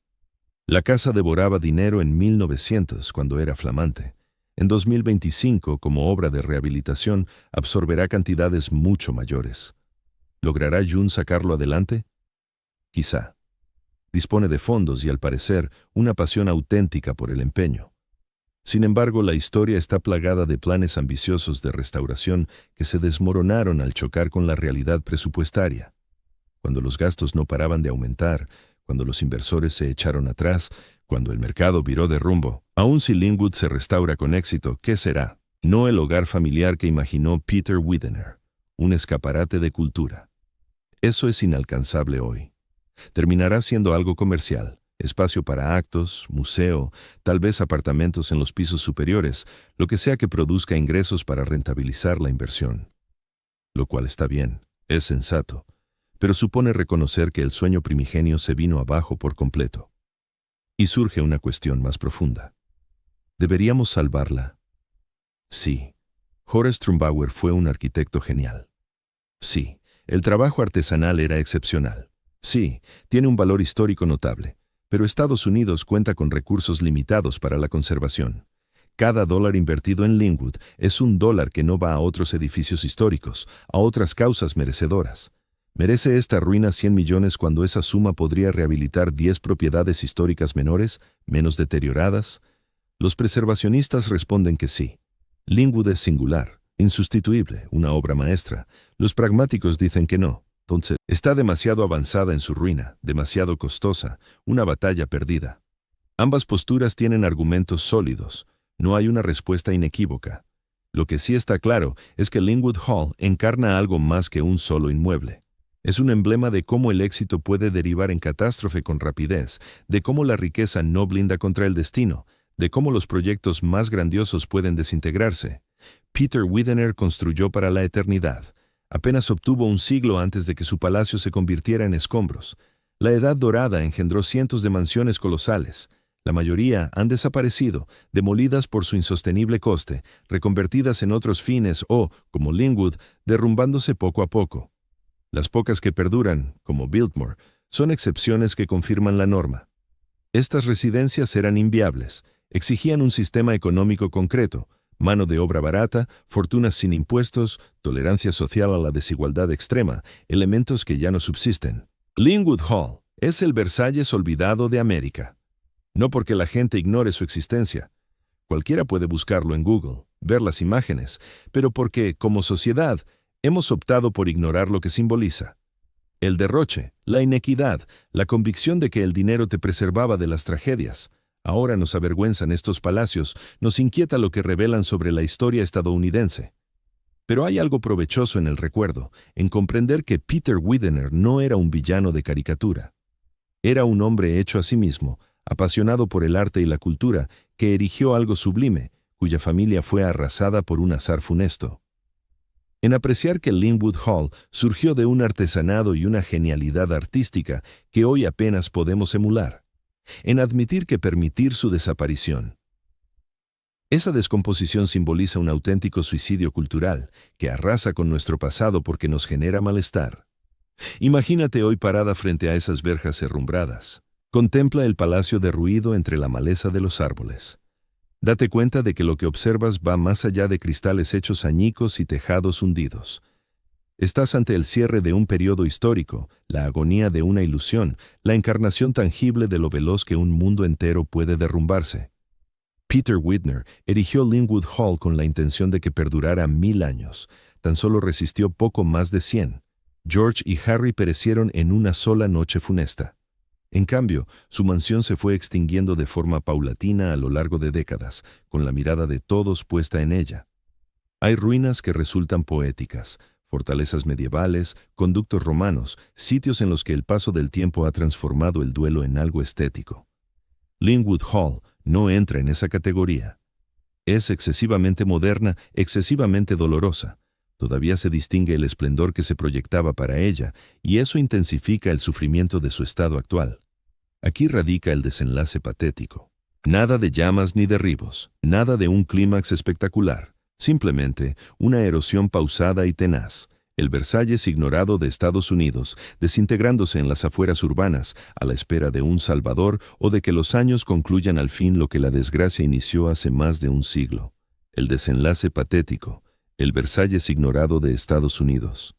La casa devoraba dinero en 1900, cuando era flamante. En 2025, como obra de rehabilitación, absorberá cantidades mucho mayores. ¿Logrará June sacarlo adelante? Quizá. Dispone de fondos y, al parecer, una pasión auténtica por el empeño. Sin embargo, la historia está plagada de planes ambiciosos de restauración que se desmoronaron al chocar con la realidad presupuestaria. Cuando los gastos no paraban de aumentar, cuando los inversores se echaron atrás, cuando el mercado viró de rumbo, aun si Linwood se restaura con éxito, ¿qué será? No el hogar familiar que imaginó Peter Widener, un escaparate de cultura. Eso es inalcanzable hoy. Terminará siendo algo comercial. Espacio para actos, museo, tal vez apartamentos en los pisos superiores, lo que sea que produzca ingresos para rentabilizar la inversión. Lo cual está bien, es sensato, pero supone reconocer que el sueño primigenio se vino abajo por completo. Y surge una cuestión más profunda. ¿Deberíamos salvarla? Sí. Horace Trumbauer fue un arquitecto genial. Sí, el trabajo artesanal era excepcional. Sí, tiene un valor histórico notable. Pero Estados Unidos cuenta con recursos limitados para la conservación. Cada dólar invertido en Linwood es un dólar que no va a otros edificios históricos, a otras causas merecedoras. ¿Merece esta ruina 100 millones cuando esa suma podría rehabilitar 10 propiedades históricas menores, menos deterioradas? Los preservacionistas responden que sí. Linwood es singular, insustituible, una obra maestra. Los pragmáticos dicen que no. Entonces, está demasiado avanzada en su ruina, demasiado costosa, una batalla perdida. Ambas posturas tienen argumentos sólidos. No hay una respuesta inequívoca. Lo que sí está claro es que Linwood Hall encarna algo más que un solo inmueble. Es un emblema de cómo el éxito puede derivar en catástrofe con rapidez, de cómo la riqueza no blinda contra el destino, de cómo los proyectos más grandiosos pueden desintegrarse. Peter Widener construyó para la eternidad. Apenas obtuvo un siglo antes de que su palacio se convirtiera en escombros. La Edad Dorada engendró cientos de mansiones colosales. La mayoría han desaparecido, demolidas por su insostenible coste, reconvertidas en otros fines o, como Linwood, derrumbándose poco a poco. Las pocas que perduran, como Biltmore, son excepciones que confirman la norma. Estas residencias eran inviables, exigían un sistema económico concreto, mano de obra barata, fortunas sin impuestos, tolerancia social a la desigualdad extrema, elementos que ya no subsisten. Linwood Hall es el Versalles olvidado de América. No porque la gente ignore su existencia. Cualquiera puede buscarlo en Google, ver las imágenes, pero porque, como sociedad, hemos optado por ignorar lo que simboliza. El derroche, la inequidad, la convicción de que el dinero te preservaba de las tragedias. Ahora nos avergüenzan estos palacios, nos inquieta lo que revelan sobre la historia estadounidense. Pero hay algo provechoso en el recuerdo, en comprender que Peter Widener no era un villano de caricatura. Era un hombre hecho a sí mismo, apasionado por el arte y la cultura, que erigió algo sublime, cuya familia fue arrasada por un azar funesto. En apreciar que Linwood Hall surgió de un artesanado y una genialidad artística que hoy apenas podemos emular. En admitir que permitir su desaparición. Esa descomposición simboliza un auténtico suicidio cultural que arrasa con nuestro pasado porque nos genera malestar. Imagínate hoy parada frente a esas verjas herrumbradas. Contempla el palacio derruido entre la maleza de los árboles. Date cuenta de que lo que observas va más allá de cristales hechos añicos y tejados hundidos. Estás ante el cierre de un periodo histórico, la agonía de una ilusión, la encarnación tangible de lo veloz que un mundo entero puede derrumbarse. Peter Widener erigió Linwood Hall con la intención de que perdurara 1000 años. Tan solo resistió poco más de 100. George y Harry perecieron en una sola noche funesta. En cambio, su mansión se fue extinguiendo de forma paulatina a lo largo de décadas, con la mirada de todos puesta en ella. Hay ruinas que resultan poéticas, fortalezas medievales, conductos romanos, sitios en los que el paso del tiempo ha transformado el duelo en algo estético. Linwood Hall no entra en esa categoría. Es excesivamente moderna, excesivamente dolorosa. Todavía se distingue el esplendor que se proyectaba para ella, y eso intensifica el sufrimiento de su estado actual. Aquí radica el desenlace patético. Nada de llamas ni derribos, nada de un clímax espectacular, simplemente una erosión pausada y tenaz, el Versalles ignorado de Estados Unidos, desintegrándose en las afueras urbanas, a la espera de un salvador o de que los años concluyan al fin lo que la desgracia inició hace más de un siglo. El desenlace patético, el Versalles ignorado de Estados Unidos.